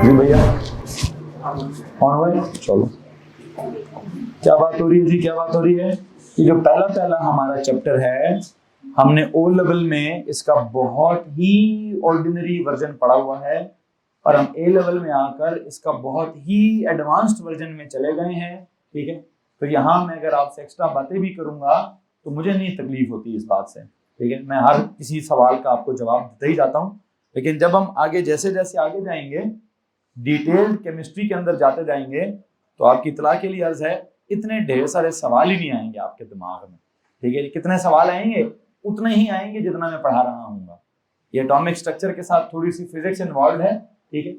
जी भैया ऑन हुआ, चलो। क्या बात हो रही है जी, क्या बात हो रही है? ये जो पहला पहला हमारा चैप्टर है, हमने ओ लेवल में इसका बहुत ही ऑर्डिनरी वर्जन पढ़ा हुआ है और हम ए लेवल में आकर इसका बहुत ही एडवांस्ड वर्जन में चले गए हैं। ठीक है, तो यहाँ मैं अगर आपसे एक्स्ट्रा बातें भी करूंगा तो मुझे नहीं तकलीफ होती इस बात से। ठीक है, मैं हर किसी सवाल का आपको जवाब देते ही जाता हूँ, लेकिन जब हम आगे जैसे जैसे आगे जाएंगे, डिटेल्ड केमिस्ट्री के अंदर जाते जाएंगे, तो आपकी इतला के लिए अर्ज है, इतने ढेर सारे सवाल ही नहीं आएंगे आपके दिमाग में। ठीक है, कितने सवाल आएंगे? उतने ही आएंगे जितना मैं पढ़ा रहा हूँ। ये एटॉमिक स्ट्रक्चर के साथ थोड़ी सी फिजिक्स इन्वॉल्व है। ठीक है,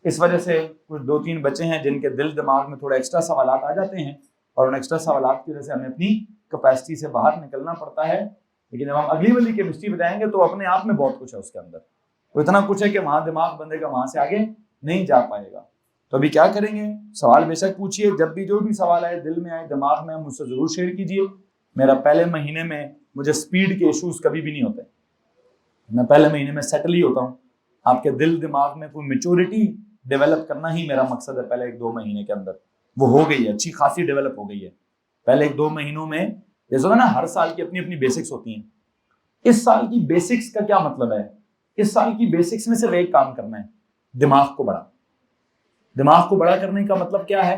इस वजह से कुछ 2-3 बच्चे हैं जिनके दिल दिमाग में थोड़ा एक्स्ट्रा सवाल आ जाते हैं और उन एक्स्ट्रा सवाल की वजह से हमें अपनी कैपेसिटी से बाहर निकलना पड़ता है। लेकिन जब हम अगली वाली केमिस्ट्री में जाएंगे तो अपने आप में बहुत कुछ है उसके अंदर, तो इतना कुछ है कि वहां दिमाग बंदे का वहां से आगे नहीं जा पाएगा। तो अभी क्या करेंगे, सवाल बेशक पूछिए, जब भी जो भी सवाल आए, दिल में आए, दिमाग में, मुझसे जरूर शेयर कीजिए। मेरा पहले महीने में मुझे स्पीड के इश्यूज कभी भी नहीं होते, मैं पहले महीने में सेटल ही होता हूँ। आपके दिल दिमाग में कोई मेच्योरिटी डेवलप करना ही मेरा मकसद है। पहले 1-2 महीने के अंदर वो हो गई है, अच्छी खासी डेवलप हो गई है। पहले 1-2 महीनों में जैसे होता है ना, हर साल की अपनी अपनी बेसिक्स होती हैं। इस साल की बेसिक्स का क्या मतलब है? इस साल की बेसिक्स में सिर्फ एक काम करना है, दिमाग को बड़ा। दिमाग को बड़ा करने का मतलब क्या है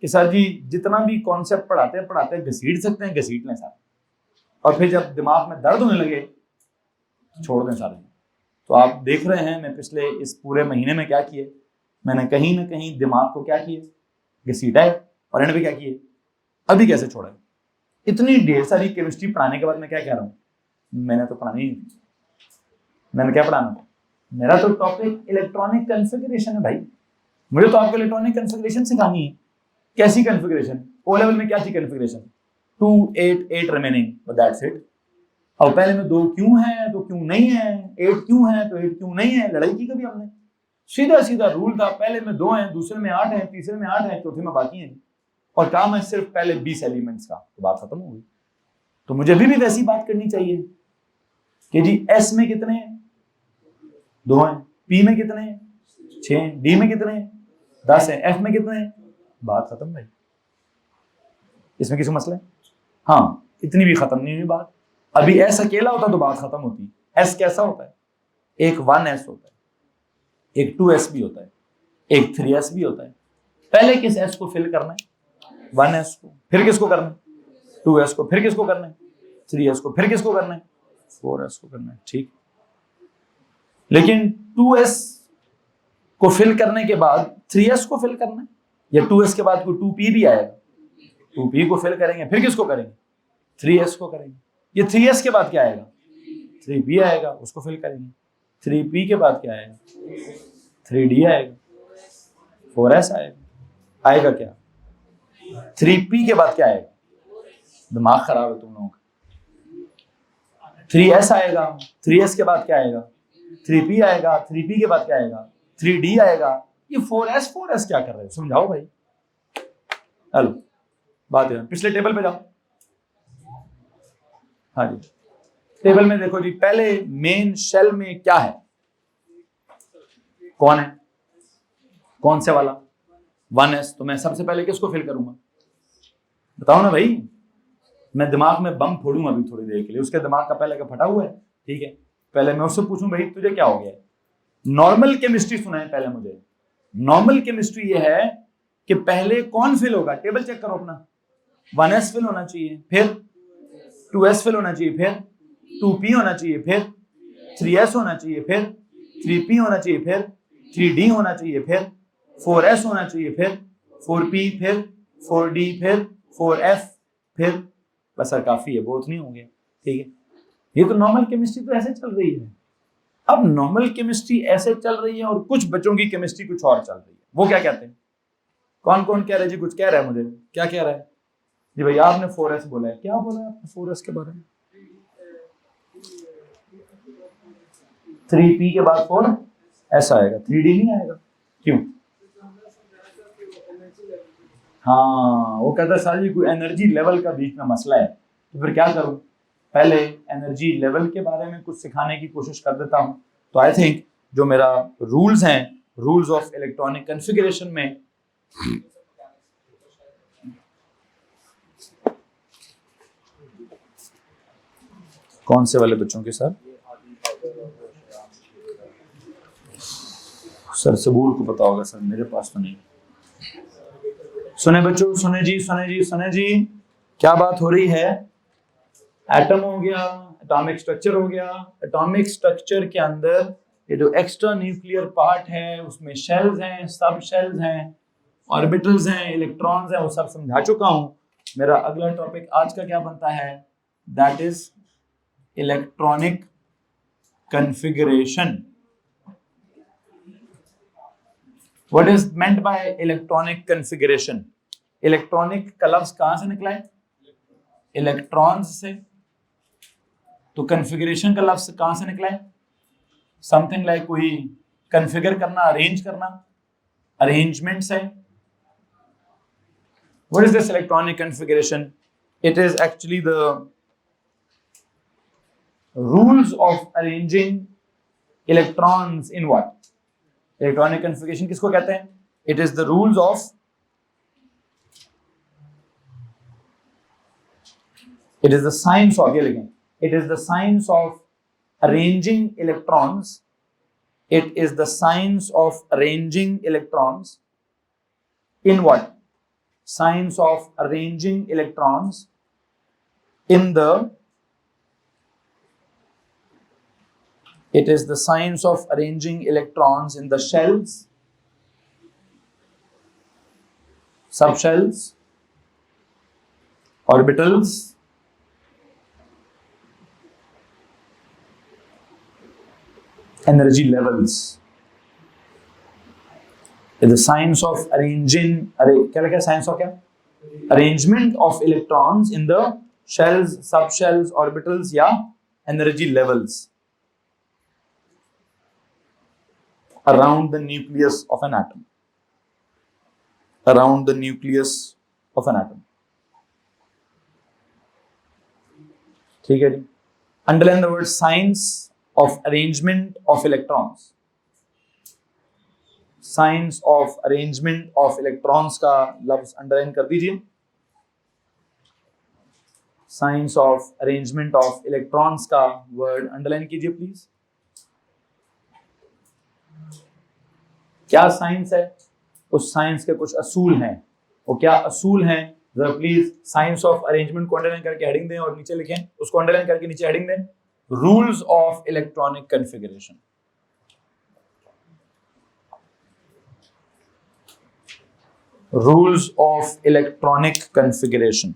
कि सर जी जितना भी कॉन्सेप्ट पढ़ाते हैं घसीट सकते हैं, घसीट लें सारे, और फिर जब दिमाग में दर्द होने लगे छोड़ दें सारे। तो आप देख रहे हैं मैं पिछले इस पूरे महीने में क्या किए, मैंने कहीं ना कहीं दिमाग को क्या किए, घसीटा है, और एंड पे क्या किए, अभी कैसे छोड़ा है। इतनी ढेर सारी केमिस्ट्री पढ़ाने के बाद मैं क्या कह रहा हूँ, मैंने तो पढ़ानी नहीं, मैंने क्या पढ़ाना, मेरा तो टॉपिक इलेक्ट्रॉनिक कॉन्फ़िगरेशन है भाई, मुझे तो आपको इलेक्ट्रॉनिक कॉन्फ़िगरेशन सिखानी है। कैसी कॉन्फ़िगरेशन? ओ लेवल में क्या थी configuration? 2 8 8 remaining, but that's it. अब पहले में 2 क्यों है तो क्यों नहीं है, 8 क्यों है तो 8 क्यों नहीं है, लड़ाई की कभी हमने? सीधा सीधा रूल था, पहले में 2 हैं, दूसरे में 8 हैं, तीसरे में 8 हैं, चौथे में बाकी हैं, और काम है सिर्फ पहले 20 एलिमेंट्स का, तो बात खत्म हो गई। तो मुझे भी वैसी बात करनी चाहिए कि जी एस में कितने हैं, 2 हैं, पी में कितने हैं, 6 हैं, डी में कितने हैं, 10 हैं, एफ में कितने हैं, बात खत्म भाई। इसमें किसी मसला है? हाँ, इतनी भी खत्म नहीं हुई बात। अभी एस अकेला होता तो बात खत्म होती। एस कैसा होता है? एक 1s होता है, एक 2s भी होता है, एक 3s भी होता है। पहले किस s को फिल करना है? 1s को। फिर किसको करना है? 2s को। फिर किसको करना है? 3s को। फिर किसको करना है? 4s को करना है। ठीक, लेकिन 2s को फिल करने के बाद 3s को फिल करना है, या 2s के बाद कोई 2p भी आएगा, 2p को फिल करेंगे, फिर किसको करेंगे? 3s को करेंगे। ये 3s के बाद क्या आएगा? 3p आएगा, उसको फिल करेंगे। 3p के बाद क्या आएगा? 3d आएगा, 4s आएगा। आएगा क्या? 3p के बाद क्या आएगा? दिमाग खराब है तुम लोगों का। 3s आएगा, 3s के बाद क्या आएगा? 3p आएगा, 3p के बाद क्या आएगा? 3d आएगा। ये 4s क्या कर रहे हो, समझाओ भाई। हेलो, बात है, पिछले टेबल पे जाओ। हाँ जी, टेबल में देखो जी, पहले मेन शेल में क्या है, कौन है, कौन से वाला? 1s। तो मैं सबसे पहले किसको फिल करूंगा, बताओ ना भाई। मैं दिमाग में बम फोड़ूंगा अभी थोड़ी देर के लिए, उसके दिमाग का पहले का फटा हुआ है। ठीक है, पहले मैं उससे पूछूं भाई तुझे क्या हो गया है। नॉर्मल केमिस्ट्री सुनाए पहले मुझे। नॉर्मल केमिस्ट्री ये है कि पहले कौन फिल होगा, टेबल चेक करो अपना। 1s फिल होना चाहिए, फिर 2s फिल होना चाहिए, फिर 2p होना चाहिए, फिर 3s होना चाहिए, फिर 3p होना चाहिए, फिर 3d होना चाहिए, फिर 4s होना चाहिए, फिर 4p, फिर 4d, फिर 4f, फिर बस सर काफी है, बहुत नहीं होंगे। ठीक है, ये तो नॉर्मल केमिस्ट्री तो ऐसे चल रही है। अब नॉर्मल केमिस्ट्री ऐसे चल रही है और कुछ बच्चों की केमिस्ट्री कुछ और चल रही है। वो क्या कहते हैं? कौन कौन कह रहे जी, कुछ कह रहा है मुझे, क्या कह रहा है जी? भैया आपने 4s बोला है, क्या बोला है आपने 4s के बारे में? 3p के बाद 4s आएगा, 3d नहीं आएगा, क्यों? हाँ, वो कहता है सर जी कोई एनर्जी लेवल का बीच में मसला है, तो फिर क्या करूं? पहले एनर्जी लेवल के बारे में कुछ सिखाने की कोशिश कर देता हूं। तो आई थिंक जो मेरा रूल्स हैं रूल्स ऑफ इलेक्ट्रॉनिक कॉन्फ़िगरेशन में कौन से वाले बच्चों के साथ? सर सबूर को पता होगा सर, मेरे पास तो नहीं। सुने बच्चों, सुने जी, सुने जी, सुने जी, क्या बात हो रही है? एटम हो गया, एटॉमिक स्ट्रक्चर हो गया। एटॉमिक स्ट्रक्चर के अंदर ये जो एक्स्ट्रा न्यूक्लियर पार्ट है उसमें शेल्स हैं, सब शेल्स हैं, ऑर्बिटल्स हैं, इलेक्ट्रॉन्स हैं, वो सब समझा चुका हूं। मेरा अगला टॉपिक आज का क्या बनता है? That is electronic configuration. What is meant by electronic configuration? Electronic का लफ्ज कहां से निकला है? इलेक्ट्रॉन्स से। तो कॉन्फ़िगरेशन का लफ्ज कहां से निकला है? समथिंग लाइक कोई कॉन्फ़िगर करना, अरेंज करना, अरेंजमेंट से। What is this electronic configuration? It is actually the rules of arranging electrons in what? Electronic configuration किसको कहते हैं? It is the rules of, it is the science of, ये लिखें, it is the science of arranging electrons. It is the science of arranging electrons in what? Science of arranging electrons in the, it is the science of arranging electrons in the shells, subshells, orbitals, energy levels. The science of arranging, क्या लिखा है? Science of क्या? Arrangement of electrons in the shells, subshells, orbitals या energy levels around the nucleus of an atom. Around the nucleus of an atom. ठीक है जी? Underline the word science of arrangement of electrons. Science of arrangement of electrons का लफ्ज underline कर दीजिए। Science of arrangement of electrons का word underline कीजिए please. क्या science है? उस साइंस के कुछ असूल हैं। वो क्या असूल हैं? जरा प्लीज साइंस ऑफ अरेंजमेंट को अंडरलाइन करके हेडिंग दें और नीचे लिखें, उसको अंडरलाइन करके नीचे हेडिंग दें, rules of electronic configuration. Rules of electronic configuration.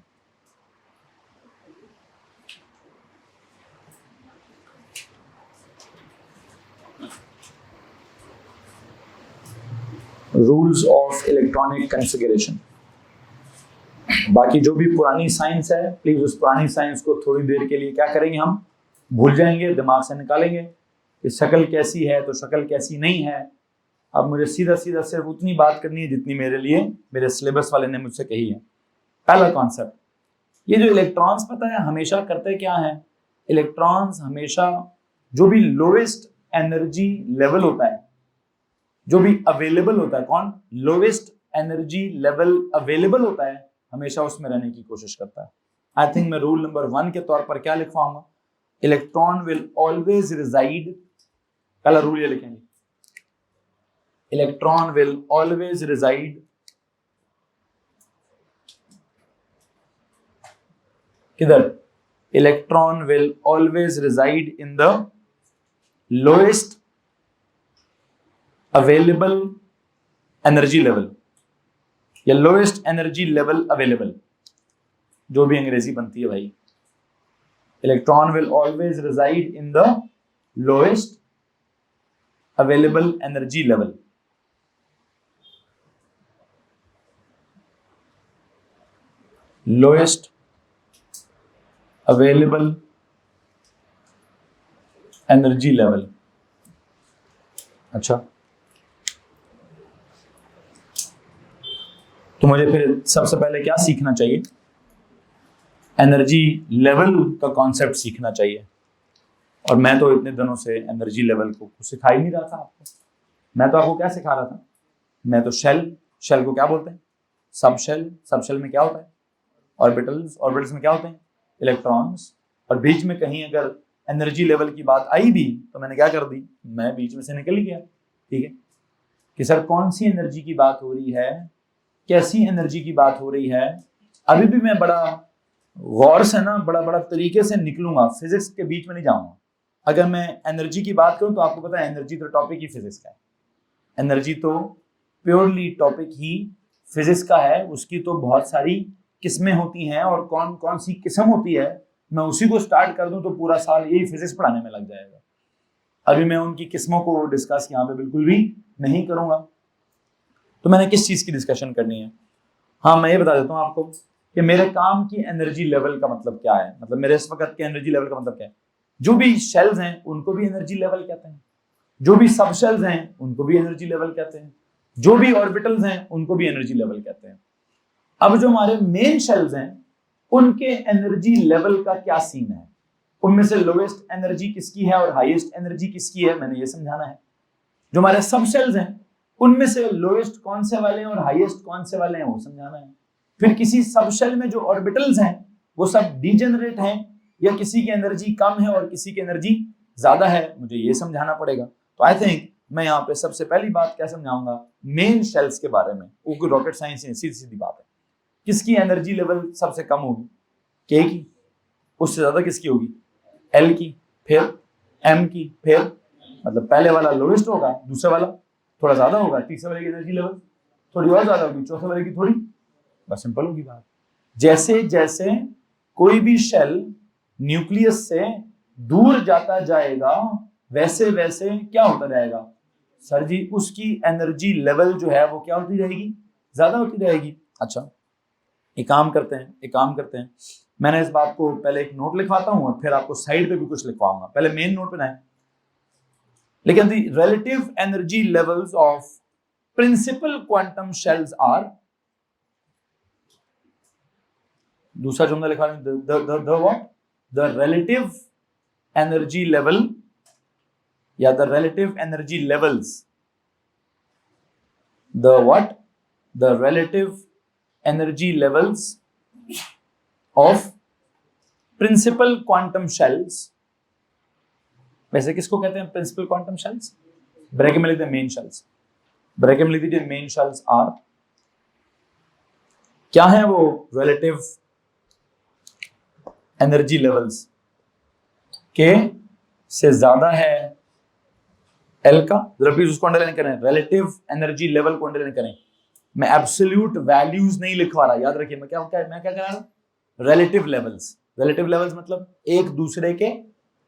Rules of electronic configuration. बाकी जो भी पुरानी साइंस है, प्लीज उस पुरानी साइंस को थोड़ी देर के लिए क्या करेंगे, हम भूल जाएंगे, दिमाग से निकालेंगे कि शक्ल कैसी है तो शक्ल कैसी नहीं है। अब मुझे सीधा सीधा सिर्फ उतनी बात करनी है जितनी मेरे लिए मेरे सिलेबस वाले ने मुझसे कही है। पहला कॉन्सेप्ट, ये जो इलेक्ट्रॉन्स पता है हमेशा करते क्या है? इलेक्ट्रॉन्स हमेशा जो भी लोएस्ट एनर्जी लेवल होता है, जो भी अवेलेबल होता है, कौन? लोएस्ट एनर्जी लेवल अवेलेबल होता है, हमेशा उसमें रहने की कोशिश करता है। आई थिंक मैं रूल नंबर 1 के तौर पर क्या लिखवाऊंगा? इलेक्ट्रॉन विल ऑलवेज रिजाइड, पहला रूल ये लिखेंगे, electron will always reside किधर? Electron will always reside in the lowest available energy level या lowest energy level available, जो भी अंग्रेजी बनती है भाई। Electron will always reside in the lowest available energy level. Lowest available energy level। अच्छा, तो मुझे फिर सबसे पहले क्या सीखना चाहिए? एनर्जी लेवल का कॉन्सेप्ट सीखना चाहिए। और मैं तो इतने दिनों से एनर्जी लेवल को सिखा ही नहीं रहा था आपको। मैं तो आपको क्या सिखा रहा था, मैं तो शेल को क्या बोलते हैं, सब शेल में क्या होता है, ऑर्बिटल्स में क्या होते हैं, इलेक्ट्रॉन्स। और बीच में कहीं अगर एनर्जी लेवल की बात आई भी तो मैंने क्या कर दी, मैं बीच में से निकल ही गया। ठीक है कि सर कौन सी एनर्जी की बात हो रही है, कैसी एनर्जी की बात हो रही है, अभी भी मैं बड़ा गौर से ना बड़ा तरीके से निकलूंगा, फिजिक्स के बीच में नहीं जाऊंगा। अगर मैं एनर्जी की बात करूं तो आपको पता है एनर्जी तो टॉपिक ही फिजिक्स का है, एनर्जी तो प्योरली टॉपिक ही फिजिक्स का है, उसकी तो बहुत सारी किस्में होती हैं और कौन कौन सी किस्म होती है, मैं उसी को स्टार्ट कर दूं तो पूरा साल यही फिजिक्स पढ़ाने में लग जाएगा। अभी मैं उनकी किस्मों को डिस्कस यहाँ पे बिल्कुल भी नहीं करूंगा। तो मैंने किस चीज की डिस्कशन करनी है, हाँ मैं ये बता देता हूँ आपको कि मेरे काम की एनर्जी लेवल का मतलब क्या है, मतलब मेरे इस वक्त के एनर्जी लेवल का मतलब क्या है। जो भी शेल्स हैं उनको भी एनर्जी लेवल कहते हैं, जो भी सब शेल्स हैं उनको भी एनर्जी लेवल कहते हैं, जो भी ऑर्बिटल्स हैं उनको भी एनर्जी लेवल कहते हैं। अब जो हमारे मेन शेल्स हैं उनके एनर्जी लेवल का क्या सीन है, उनमें से लोएस्ट एनर्जी किसकी है और हाईएस्ट एनर्जी किसकी है, मैंने ये समझाना है। जो हमारे सब शेल्स हैं उनमें से लोएस्ट कौन से वाले हैं और हाईएस्ट कौन से वाले हैं वो समझाना है। फिर किसी सब शेल में जो ऑर्बिटल्स हैं वो सब डीजेनरेट हैं या किसी की एनर्जी कम है और किसी की एनर्जी ज्यादा है, मुझे ये समझाना पड़ेगा। तो आई थिंक मैं यहाँ पे सबसे पहली बात क्या समझाऊंगा, मेन शेल्स के बारे में। वो रॉकेट साइंस है, सीधी सीधी बात है। किसकी एनर्जी लेवल सबसे कम होगी, के की, उससे ज्यादा किसकी होगी, एल की, फिर एम की, फिर मतलब पहले वाला लोएस्ट होगा, दूसरे वाला थोड़ा ज्यादा होगा, तीसरे वाले की एनर्जी लेवल थोड़ी और ज्यादा होगी, चौथे वाले की थोड़ी, बस सिंपल होगी बात। जैसे जैसे कोई भी शेल न्यूक्लियस से दूर जाता जाएगा वैसे वैसे क्या होता जाएगा सर जी, उसकी एनर्जी लेवल जो है वो क्या होती रहेगी, ज्यादा होती रहेगी। अच्छा एक काम करते हैं, मैंने इस बात को पहले एक नोट लिखवाता हूं और फिर आपको साइड पे भी कुछ लिखवाऊंगा, पहले मेन नोट पे ना है। लेकिन the relative energy levels of principal quantum shells are, दूसरा जुमला लिखवा रहे हैं, द रिलेटिव एनर्जी लेवल या the relative energy levels, the what, the relative energy levels of principal quantum shells. वैसे किसको कहते हैं प्रिंसिपल क्वांटम शेल्स, ब्रैकेट में लिख दीजिए मेन शेल्स, ब्रैकेट में लिख दीजिए मेन शेल्स आर, क्या है वो रिलेटिव एनर्जी लेवल्स, के से ज्यादा है एल का, जरा प्लीज उसको अंडरलाइन करें, रिलेटिव एनर्जी लेवल को अंडरलाइन करें। मैं एब्सोल्यूट वैल्यूज नहीं लिखवा रहा, याद रखिए मैं क्या कह रहा हूं, रिलेटिव लेवल्स। रिलेटिव लेवल्स मतलब एक दूसरे के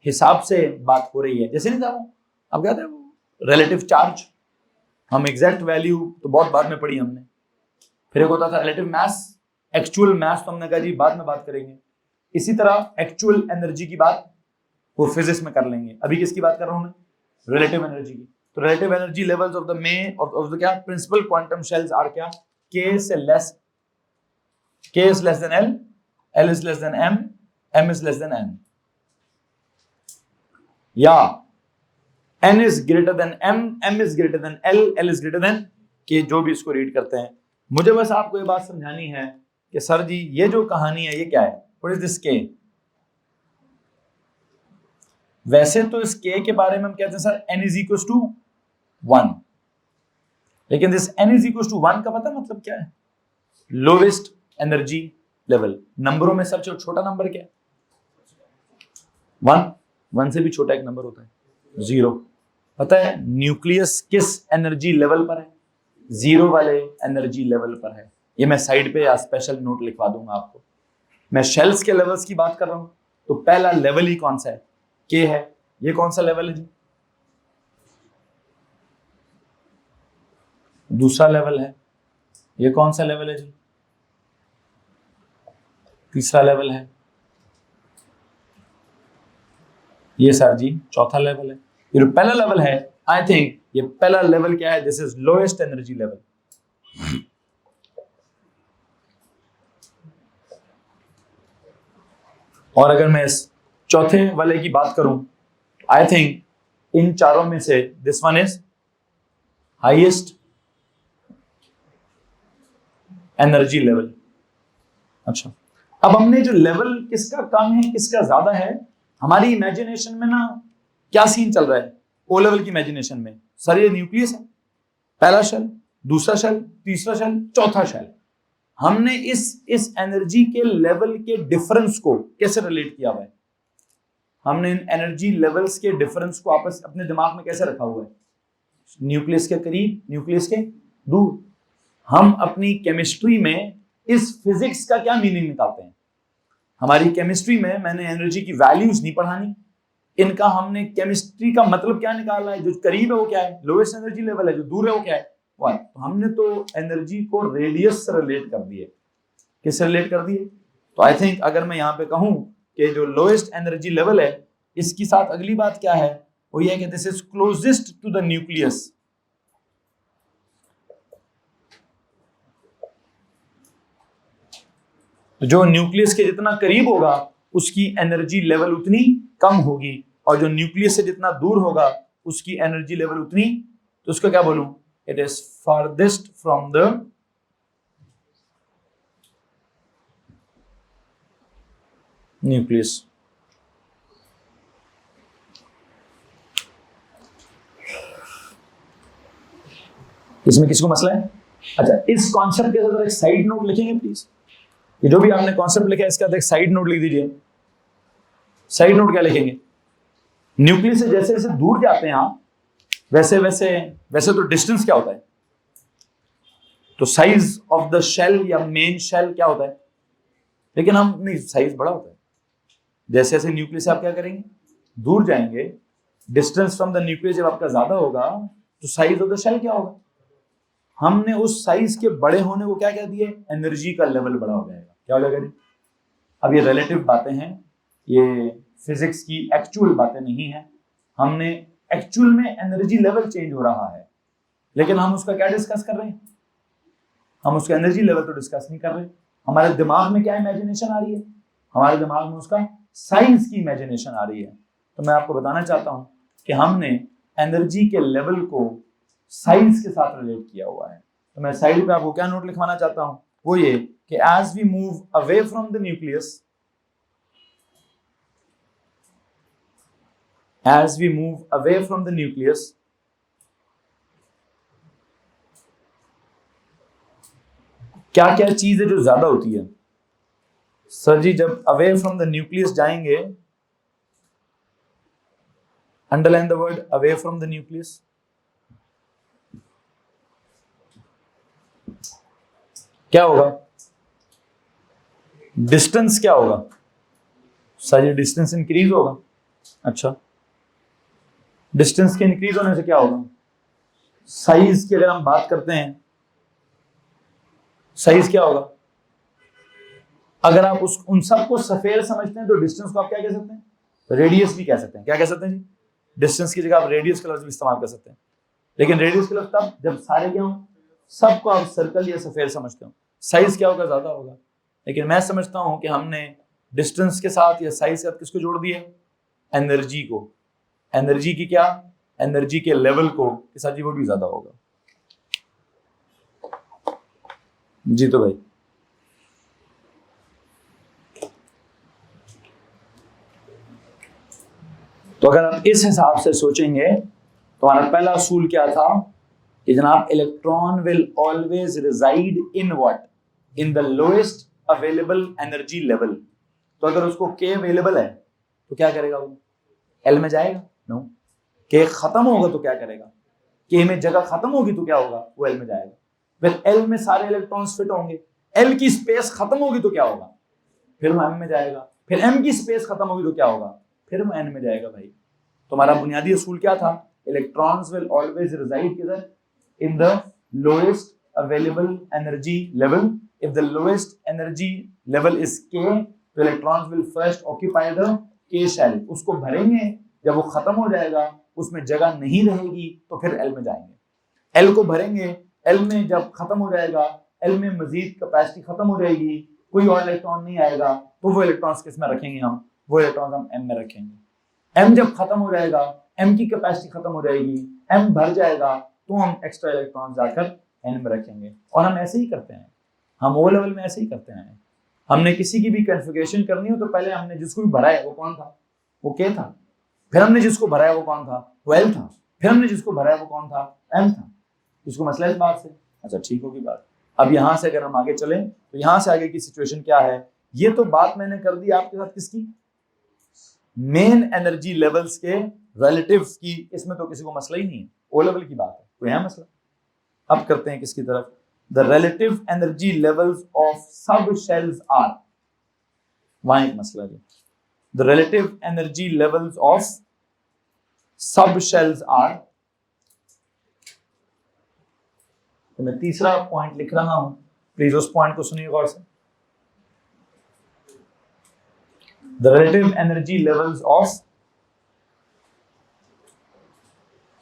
हिसाब से बात हो रही है। जैसे नहीं था वो अब क्या था रिलेटिव चार्ज, हम एग्जैक्ट वैल्यू तो बहुत बाद में पढ़ी हमने। फिर एक होता था रिलेटिव मास, एक्चुअल मास तो हमने कहा जी बाद में बात करेंगे। इसी तरह एक्चुअल एनर्जी की बात वो फिजिक्स में कर लेंगे, अभी किसकी बात कर रहा हूं मैं, रिलेटिव एनर्जी की। तो relative energy levels of the main of the क्या प्रिंसिपल क्वांटम शेल्स आर क्या, के से less, K is less than L, L is less than M, M is less than N, या N is greater than M, M is greater than L, L is greater than K, जो भी इसको read करते हैं। मुझे बस आपको ये बात समझानी है कि सर जी ये जो कहानी है ये क्या है, व्हाट इज दिस के। वैसे तो इस के के बारे में हम कहते हैं sir n is equal to 1, लेकिन this n is equal to 1 का पता मतलब क्या है, लोवेस्ट एनर्जी लेवल। नंबरों में सबसे छोटा नंबर क्या है, 1 से भी छोटा एक नंबर होता है 0। पता है न्यूक्लियस किस एनर्जी लेवल पर है, 0 वाले एनर्जी लेवल पर है। ये मैं साइड पे या स्पेशल नोट लिखवा दूंगा आपको। मैं शेल्स के लेवल्स की बात कर रहा हूं तो पहला लेवल ही कौन सा है, के है। ये कौन सा लेवल है जी, दूसरा लेवल है। ये कौन सा लेवल है जी, तीसरा लेवल है। ये सर जी चौथा लेवल है। ये जो पहला लेवल है, आई थिंक ये पहला लेवल क्या है, this is lowest energy level. और अगर मैं इस चौथे वाले की बात करूं, आई थिंक इन चारों में से this one is highest energy level. अच्छा, अब हमने जो लेवल किसका कम है किसका ज्यादा है, हमारी इमेजिनेशन में ना क्या सीन चल रहा है, ओ लेवल की इमेजिनेशन में सर ये न्यूक्लियस है, पहला शेल, दूसरा शेल, तीसरा शेल, चौथा शेल। हमने इस एनर्जी के लेवल के डिफरेंस को कैसे रिलेट किया हुआ है, हमने इन एनर्जी लेवल्स के डिफरेंस को आपस अपने दिमाग में कैसे रखा हुआ है, न्यूक्लियस के करीब, न्यूक्लियस के दूर। हम अपनी केमिस्ट्री में इस फिजिक्स का क्या मीनिंग निकालते हैं, हमारी केमिस्ट्री में मैंने एनर्जी की वैल्यूज नहीं पढ़ानी, इनका हमने केमिस्ट्री का मतलब क्या निकालना है, जो करीब है वो क्या है, लोएस्ट एनर्जी लेवल है, जो दूर है वो क्या है, वो है। तो हमने तो एनर्जी को रेडियस से रिलेट कर दिए, किससे रिलेट कर दिए, तो आई थिंक अगर मैं यहाँ पे कहूं कि जो लोएस्ट एनर्जी लेवल है, इसकी साथ अगली बात क्या है, वो ये है कि this is closest to the nucleus. तो जो न्यूक्लियस के जितना करीब होगा उसकी एनर्जी लेवल उतनी कम होगी, और जो न्यूक्लियस से जितना दूर होगा उसकी एनर्जी लेवल उतनी, तो उसको क्या बोलूं, it is farthest from the nucleus. इसमें किसको मसला है? अच्छा, इस कॉन्सेप्ट के साथ एक साइड नोट लिखेंगे प्लीज, ये जो भी आपने कॉन्सेप्ट लिखा है इसका एक साइड नोट लिख दीजिए। साइड नोट क्या लिखेंगे, न्यूक्लियस से जैसे जैसे दूर जाते हैं आप, वैसे वैसे वैसे तो डिस्टेंस क्या होता है, तो साइज ऑफ द शेल या मेन शेल क्या होता है, लेकिन हम नहीं, साइज बड़ा होता है। जैसे जैसे न्यूक्लियस से आप क्या करेंगे, दूर जाएंगे, डिस्टेंस फ्रॉम द न्यूक्लियस जब आपका ज्यादा होगा तो साइज ऑफ द शेल क्या होगा, हमने उस साइज के बड़े होने को क्या कह दिए, एनर्जी का लेवल बड़ा हो जाएगा। क्या हो जाएगा? अब ये रिलेटिव बातें हैं, ये फिजिक्स की एक्चुअल बातें नहीं है। हमने एक्चुअल में एनर्जी लेवल चेंज हो रहा है, लेकिन हम उसका क्या डिस्कस कर रहे हैं, हम उसका एनर्जी लेवल तो डिस्कस नहीं कर रहे। हमारे दिमाग में क्या इमेजिनेशन आ रही है, हमारे दिमाग में उसका साइंस की इमेजिनेशन आ रही है। तो मैं आपको बताना चाहता हूं कि हमने एनर्जी के लेवल को साइंस के साथ रिलेट किया हुआ है। तो मैं साइड पे आपको क्या नोट लिखवाना चाहता हूं, वो ये कि as we move away from the nucleus, as we move away from the nucleus, क्या क्या चीज है जो ज्यादा होती है? सर जी जब अवे फ्रॉम द न्यूक्लियस जाएंगे, underline the word away from the nucleus, क्या होगा, डिस्टेंस क्या होगा? सर जी डिस्टेंस इंक्रीज होगा। अच्छा, डिस्टेंस के इंक्रीज होने से क्या होगा, साइज की अगर हम बात करते हैं, साइज क्या होगा? अगर आप उन सबको सफेद समझते हैं तो डिस्टेंस को आप क्या कह सकते हैं, रेडियस भी कह सकते हैं। क्या कह सकते हैं जी? डिस्टेंस की जगह आप रेडियस का लफ्ज भी इस्तेमाल कर सकते हैं, लेकिन रेडियस का लफ्ज तब जब सारे क्या हो, सबको आप सर्कल या सफेद समझते हो। साइज क्या होगा, ज्यादा होगा। लेकिन मैं समझता हूं कि हमने डिस्टेंस के साथ या साइज के साथ किसको जोड़ दिया, एनर्जी को। एनर्जी की क्या, एनर्जी के लेवल को के साथ जी वो भी ज्यादा होगा। जी तो भाई तो अगर आप इस हिसाब से सोचेंगे तो हमारा पहला असूल क्या था कि जनाब electron will always reside in what, in the lowest available energy level. तो अगर उसको के अवेलेबल है तो क्या करेगा, वो एल में जाएगा? नो। के खत्म होगा तो क्या करेगा, के में जगह खत्म होगी तो क्या होगा, वो एल में जाएगा। फिर एल में सारे इलेक्ट्रॉन्स फिट होंगे, एल की स्पेस खत्म होगी तो क्या होगा, फिर वो एम में जाएगा। फिर एम की स्पेस खत्म होगी तो क्या होगा, फिर वो एन में जाएगा। भाई तो हमारा बुनियादी असूल क्या था, इलेक्ट्रॉन्स विल ऑलवेज रिजाइड किधर, इन the lowest available energy level. If the lowest energy level is के, तो electrons will first occupy the के शेल, उसको भरेंगे। जब वो खत्म हो जाएगा, उसमें जगह नहीं रहेगी, तो फिर एल में जाएंगे। एल को भरेंगे, एल में जब खत्म हो जाएगा, एल में मजीद कैपेसिटी खत्म हो जाएगी, कोई और इलेक्ट्रॉन नहीं आएगा, तो वो इलेक्ट्रॉन्स किस में रखेंगे, हम वो इलेक्ट्रॉन हम एम में रखेंगे। एम जब खत्म हो जाएगा, एम की कैपेसिटी खत्म हो जाएगी, एम भर जाएगा, तो हम एक्स्ट्रा इलेक्ट्रॉन जाकर एन में रखेंगे। और हम ऐसे ही करते हैं, हम ओ लेवल में ऐसे ही करते हैं। हमने किसी की भी कॉन्फ़िगरेशन करनी हो तो पहले हमने जिसको भी भरा है वो कौन था, वो के था। फिर हमने जिसको भरा है वो कौन था, वो एल था। फिर हमने जिसको भरा है वो कौन था, एम था। इसको मसला इस बात से, अच्छा ठीक होगी बात। अब यहाँ से अगर हम आगे चलें तो यहाँ से आगे की सिचुएशन क्या है, ये तो बात मैंने कर दी आपके साथ किसकी, मेन एनर्जी लेवल्स के रिलेटिव्स की। इसमें तो किसी को मसला ही नहीं है, ओ लेवल की बात है, तो यहाँ मसला। अब करते हैं किसकी तरफ, the relative energy levels of sub shells are, वहां एक मसला है। The relative energy levels of sub shells are, तो मैं तीसरा पॉइंट लिख रहा हूं, प्लीज उस पॉइंट को सुनिए गौर से। The relative energy levels of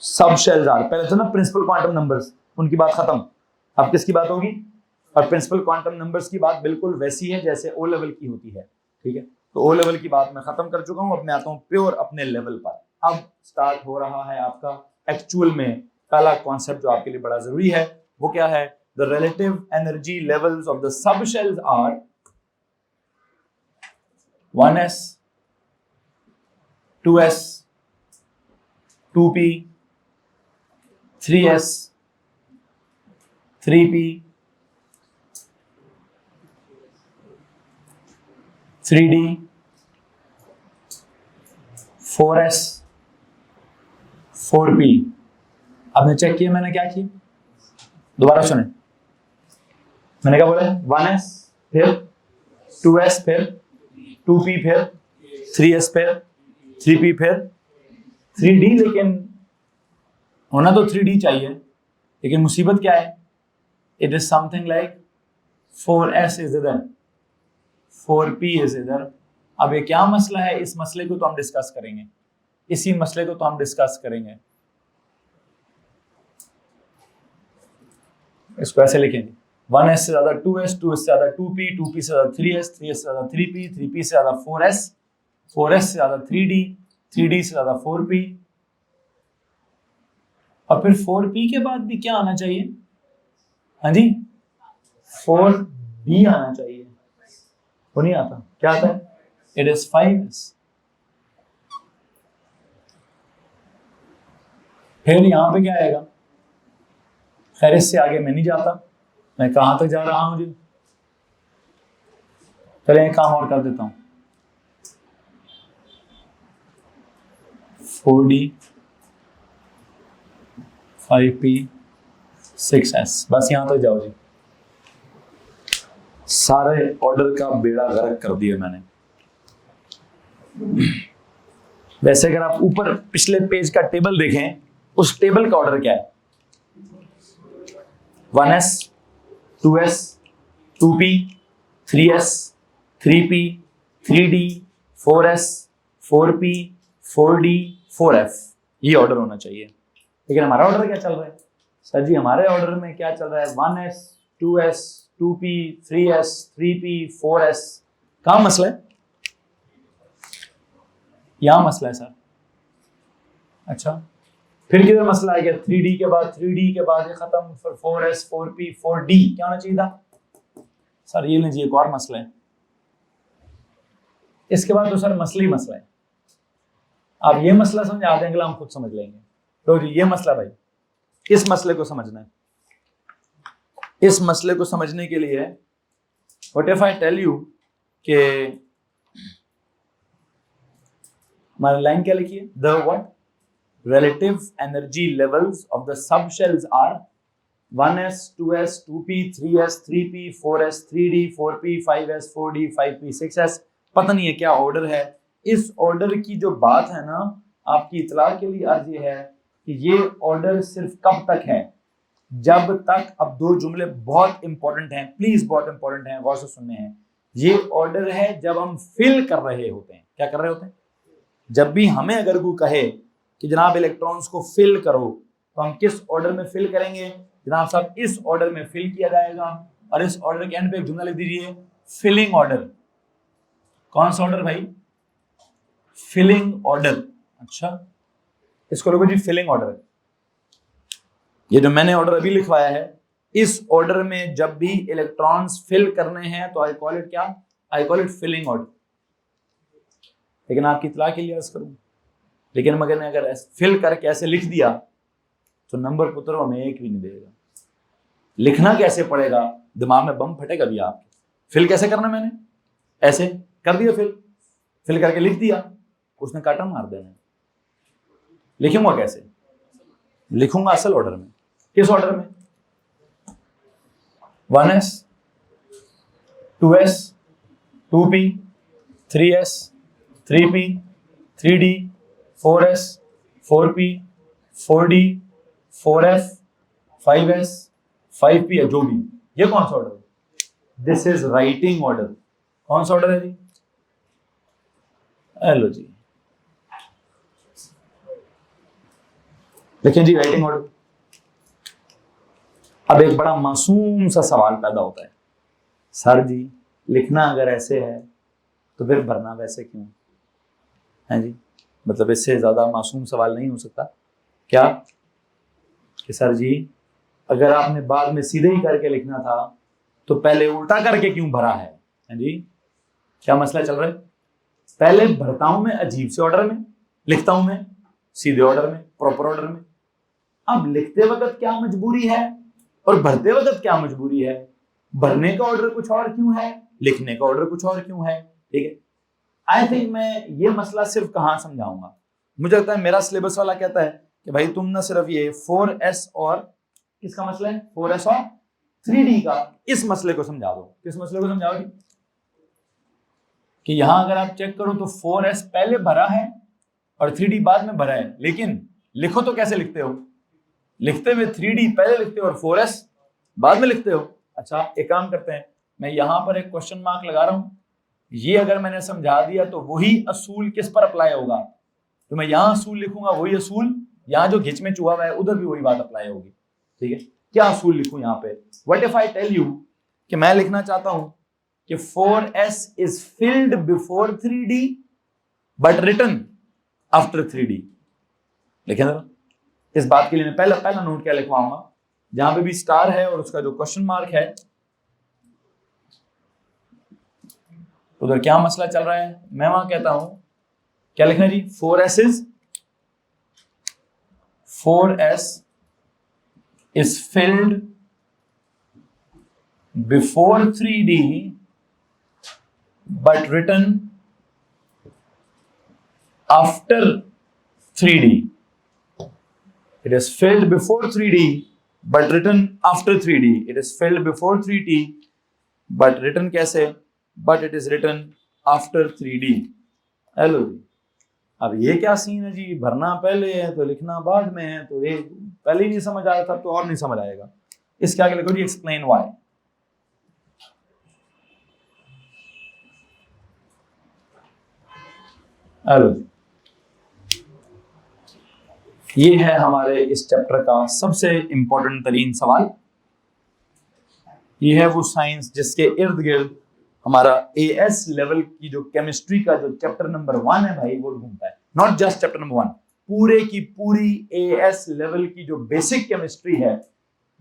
sub shells are, पहले तो ना प्रिंसिपल क्वांटम नंबर्स, उनकी बात खत्म। अब किसकी बात होगी, और प्रिंसिपल क्वांटम नंबर्स की बात बिल्कुल वैसी है जैसे ओ लेवल की होती है, ठीक है। तो ओ लेवल की बात मैं खत्म कर चुका हूं, अब मैं आता हूं प्योर अपने लेवल पर। अब स्टार्ट हो रहा है आपका एक्चुअल में पहला कॉन्सेप्ट जो आपके लिए बड़ा जरूरी है, वो क्या है, the relative energy levels of the sub shells are 1s 2s 2p 3s 3p 3d 4s 4p। आपने चेक किया मैंने क्या किया, दोबारा सुने, मैंने क्या बोला, 1s फिर 2s फिर 2p फिर 3s फिर 3p फिर 3d। लेकिन होना तो 3d चाहिए, लेकिन मुसीबत क्या है, it is something like 4s is इधर, 4p इज इधर। अब ये क्या मसला है, इस मसले को तो हम डिस्कस करेंगे, इसी मसले को तो हम डिस्कस करेंगे। इसको ऐसे लिखेंगे, 1s से ज्यादा 2s, 2s से ज्यादा 2p, 2p से ज्यादा 3s, 3s से ज्यादा 3p, 3p से ज्यादा 4s, 4s से ज्यादा 3d, 3d से ज्यादा 4p। और फिर 4p के बाद भी क्या आना चाहिए, हाँ जी 4d आना चाहिए, वो नहीं आता, क्या आता है, इट इज 5s। फिर यहां पे क्या आएगा, खैर इससे आगे मैं नहीं जाता, मैं कहां तक जा रहा हूं जी, चले एक काम और कर देता हूं, 4d 5p 6s, बस यहां तक जाओ जी। सारे ऑर्डर का बेड़ा गर्क कर दिया मैंने। वैसे अगर आप ऊपर पिछले पेज का टेबल देखें, उस टेबल का ऑर्डर क्या है, 1s 2s 2p 3s 3p 3d 4s 4p 4d 4f, ये ऑर्डर होना चाहिए। लेकिन हमारा ऑर्डर क्या चल रहा है सर जी, हमारे ऑर्डर में क्या चल रहा है, 1s 2s 2p 3s 3p 4s। कहां मसला है, यहां मसला है सर। अच्छा फिर किधर मसला आ गया, 3d के बाद 3d के बाद ये खत्म, फिर 4s 4p 4d क्या होना चाहिए था सर, ये लीजिए एक और मसला है। इसके बाद तो सर मसला ही मसला है, आप ये मसला समझ आते हैं, अगला हम खुद समझ लेंगे। तो जी ये मसला भाई, इस मसले को समझना है, इस मसले को समझने के लिए what if I tell you कि हमारी लाइन क्या लिखी है, the what relative energy levels of the subshells are 1s 2s 2p 3s 3p 4s 3d 4p 5s 4d 5p 6s। पता नहीं है क्या ऑर्डर है, इस ऑर्डर की जो बात है ना, आपकी इतला के लिए अर्ज ये है कि ये ऑर्डर सिर्फ कब तक है, जब तक, अब दो जुमले बहुत इंपॉर्टेंट हैं प्लीज, बहुत इंपॉर्टेंट हैं, गौर से सुनने हैं। ये ऑर्डर है जब हम फिल कर रहे होते हैं, क्या कर रहे होते हैं, जब भी हमें अगर कोई कहे कि जनाब इलेक्ट्रॉन्स को फिल करो, तो हम किस ऑर्डर में फिल करेंगे, जनाब साहब इस ऑर्डर में फिल किया जाएगा। और इस ऑर्डर के एंड पे एक जुमला लिख दीजिए, फिलिंग ऑर्डर। कौन सा ऑर्डर भाई, फिलिंग ऑर्डर। अच्छा इसको लोगों जी फिलिंग ऑर्डर, ये जो मैंने ऑर्डर अभी लिखवाया है, इस ऑर्डर में जब भी इलेक्ट्रॉन्स फिल करने हैं तो आई कॉल इट क्या, I call it filling order. लेकिन आपकी इत्तला के लिए अर्ज करूं, लेकिन मगर अगर फिल करके ऐसे लिख दिया तो नंबर पुत्रों में एक भी नहीं देगा। लिखना कैसे पड़ेगा, दिमाग में बम फटेगा भी आपके। फिल कैसे करना, मैंने ऐसे कर दिया, फिल करके लिख दिया, उसने काटा मार देना। लिखूंगा कैसे, लिखूंगा असल ऑर्डर में। किस ऑर्डर में, 1s 2s 2p 3s 3p 3d 4s 4p 4d 4f 5s 5p है जो भी। ये कौन सा ऑर्डर है, दिस इज राइटिंग ऑर्डर। कौन सा ऑर्डर है जी, हेलो जी, देखिए जी राइटिंग ऑर्डर। अब एक बड़ा मासूम सा सवाल पैदा होता है, सर जी लिखना अगर ऐसे है तो फिर भरना वैसे क्यों है जी। मतलब इससे ज्यादा मासूम सवाल नहीं हो सकता क्या, कि सर जी अगर आपने बाद में सीधे ही करके लिखना था तो पहले उल्टा करके क्यों भरा है जी। क्या मसला चल रहा है, पहले भरता हूं मैं अजीब से ऑर्डर में, लिखता हूं मैं सीधे ऑर्डर में, प्रॉपर ऑर्डर में। अब लिखते वक्त क्या मजबूरी है और भरते वक्त क्या मजबूरी है, भरने का ऑर्डर कुछ और क्यों है, लिखने का ऑर्डर कुछ और क्यों है। ठीक है, आई थिंक मैं ये मसला सिर्फ कहां समझाऊंगा, मुझे लगता है मेरा सिलेबस वाला कहता है कि भाई तुम ना सिर्फ ये 4s और किसका मसला है, 4s और 3d का, इस मसले को समझा दो। किस मसले को समझाओ कि यहां अगर आप चेक करो तो 4s पहले भरा है और 3d बाद में भरा है, लेकिन लिखो तो कैसे लिखते हो, लिखते हुए 3d पहले लिखते हो और 4s बाद में लिखते हो। अच्छा एक काम करते हैं, मैं यहां पर एक क्वेश्चन मार्क लगा रहा हूं, ये अगर मैंने समझा दिया तो वही असूल किस पर अप्लाई होगा, तो मैं यहां असूल लिखूंगा, वही असूल यहां जो घिच में चुहा हुआ है उधर भी वही बात अप्लाई होगी। ठीक है, क्या असूल लिखूं यहां पे, what if I tell you कि मैं लिखना चाहता हूं कि 4s is filled before 3d but written after 3d। लिखे जरा, इस बात के लिए मैं पहला नोट क्या लिखवाऊंगा, जहां पे भी स्टार है और उसका जो क्वेश्चन मार्क है उधर क्या मसला चल रहा है, मैं वहां कहता हूं क्या लिखना जी, 4s is filled before 3d but written after 3d. It is filled before 3d but written after 3d. It is filled before 3d but written कैसे, but it is written after 3d. Hello ji, अब ये क्या scene है जी, भरना पहले है तो लिखना बाद में है, तो ये पहले ही नहीं समझ आया था तो और नहीं समझ आएगा। इसके आगे लिखो जी एक्सप्लेन व्हाई। हेलो, ये है हमारे इस चैप्टर का सबसे इंपॉर्टेंट तरीन सवाल। ये है वो साइंस जिसके इर्द गिर्द हमारा एएस लेवल की जो केमिस्ट्री का जो चैप्टर नंबर 1 है भाई वो घूमता है। नॉट जस्ट चैप्टर नंबर 1, पूरे की पूरी एएस लेवल की जो बेसिक केमिस्ट्री है,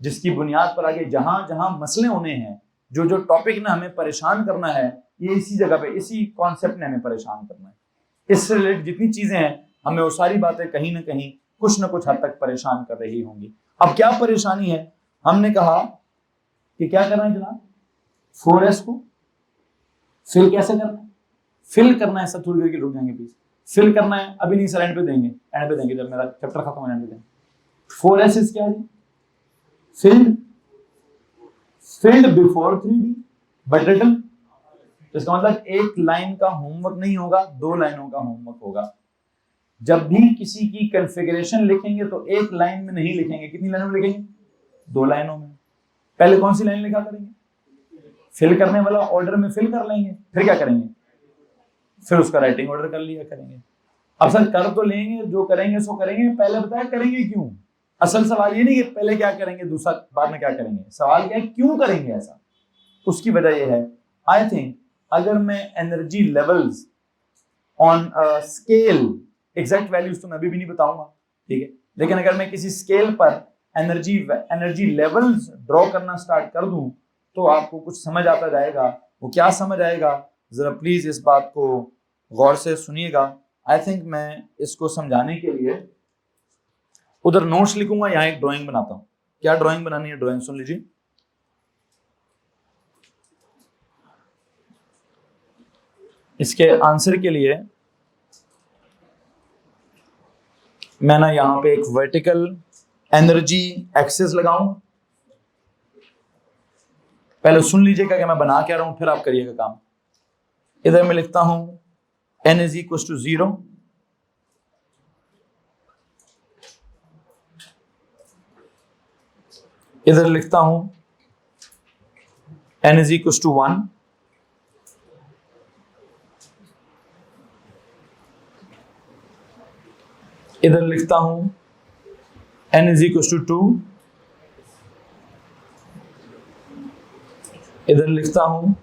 जिसकी बुनियाद पर आगे जहां जहां मसले होने हैं, जो जो टॉपिक ने हमें परेशान करना है, ये इसी जगह पे इसी कॉन्सेप्ट ने हमें परेशान करना है। इससे रिलेटेड जितनी चीजें हैं हमें वो सारी बातें कहीं ना कहीं कुछ ना कुछ हद तक परेशान कर रही होंगी। अब क्या परेशानी है, हमने कहा कि क्या करना है जनाब, 4s को फिल कैसे करना है, फिल करना है, सब थोड़ी देर के रुक जाएंगे प्लीज, फिल करना है अभी नहीं सर, एंड पे देंगे, एंड पे देंगे जब मेरा चैप्टर खत्म हो, एंड पे देंगे। 4s इज क्या है, filled, filled before 3d but written. इसका मतलब एक लाइन का होमवर्क नहीं होगा, 2 लाइनों का होमवर्क होगा। जब भी किसी की कॉन्फ़िगरेशन लिखेंगे तो एक लाइन में नहीं लिखेंगे, कितनी लाइनों में लिखेंगे, 2 लाइनों में। पहले कौन सी लाइन लिखा करेंगे, फिल करने वाला ऑर्डर में फिल कर लेंगे, फिर क्या करेंगे, फिर उसका राइटिंग ऑर्डर कर लिया करेंगे। अब सर कर तो लेंगे, जो करेंगे सो करेंगे, पहले बताया करेंगे क्यों। असल सवाल ये नहीं कि पहले क्या करेंगे दूसरा बाद में क्या करेंगे, सवाल क्या है क्यों करेंगे ऐसा। उसकी वजह यह है, आई थिंक अगर मैं energy levels on scale, exact values तो मैं अभी भी नहीं बताऊंगा, ठीक है, लेकिन अगर मैं किसी स्केल पर एनर्जी लेवल्स ड्रॉ करना स्टार्ट कर दूं तो आपको कुछ समझ आता जाएगा। वो क्या समझ आएगा, जरा प्लीज इस बात को गौर से सुनिएगा। आई थिंक मैं इसको समझाने के लिए उधर नोट्स लिखूंगा, यहाँ एक ड्राइंग बनाता हूं। क्या ड्राइंग बनानी है, ड्राइंग सुन लीजिए। इसके आंसर के लिए मैं ना यहां पे एक वर्टिकल एनर्जी एक्सेस लगाऊं। पहले सुन लीजिएगा कि मैं बना क्या रहा हूं, फिर आप करिएगा काम। इधर मैं लिखता हूं n इज इक्वल टू 0, इधर लिखता हूं n इज इक्वल टू 1, इधर लिखता हूं n इज इक्वल टू 2, इधर लिखता हूं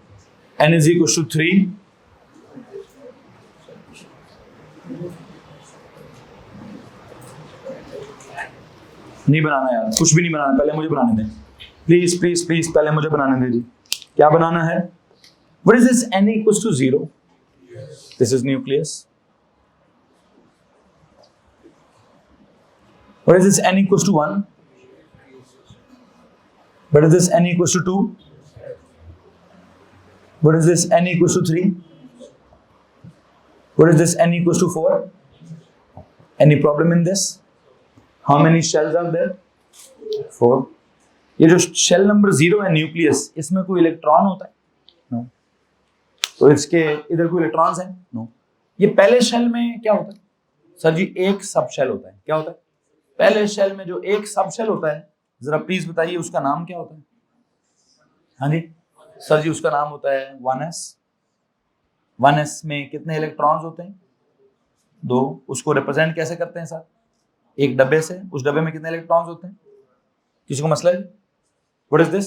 n इज इक्वल टू 3, नहीं बनाना यार, कुछ भी नहीं बनाना, पहले मुझे बनाने दें प्लीज प्लीज प्लीज, पहले मुझे बनाने दीजिए। क्या बनाना है? What is this n equal to 0? This is nucleus. What is this n equal to 1? What is this n equal to 2? What is this n equal to 3? What is this n equal to 4? Any problem in this? How many shells are there? 4. ये जो shell number 0 है nucleus, इसमें कोई electron होता है? No. तो इसके इधर कोई इलेक्ट्रॉन्स हैं? नो। ये पहले शेल में क्या होता है? सर जी एक सब शेल होता है। क्या होता है? पहले शेल में जो एक सब शेल होता है, जरा प्लीज बताइए उसका नाम क्या होता है? हाँ जी सर जी, उसका नाम होता है 1s। 1s में कितने इलेक्ट्रॉन्स होते हैं? 2। उसको रिप्रेजेंट कैसे करते हैं सर? एक डब्बे से, उस डब्बे में कितने इलेक्ट्रॉन्स होते हैं? किसी को मसला है? What is this?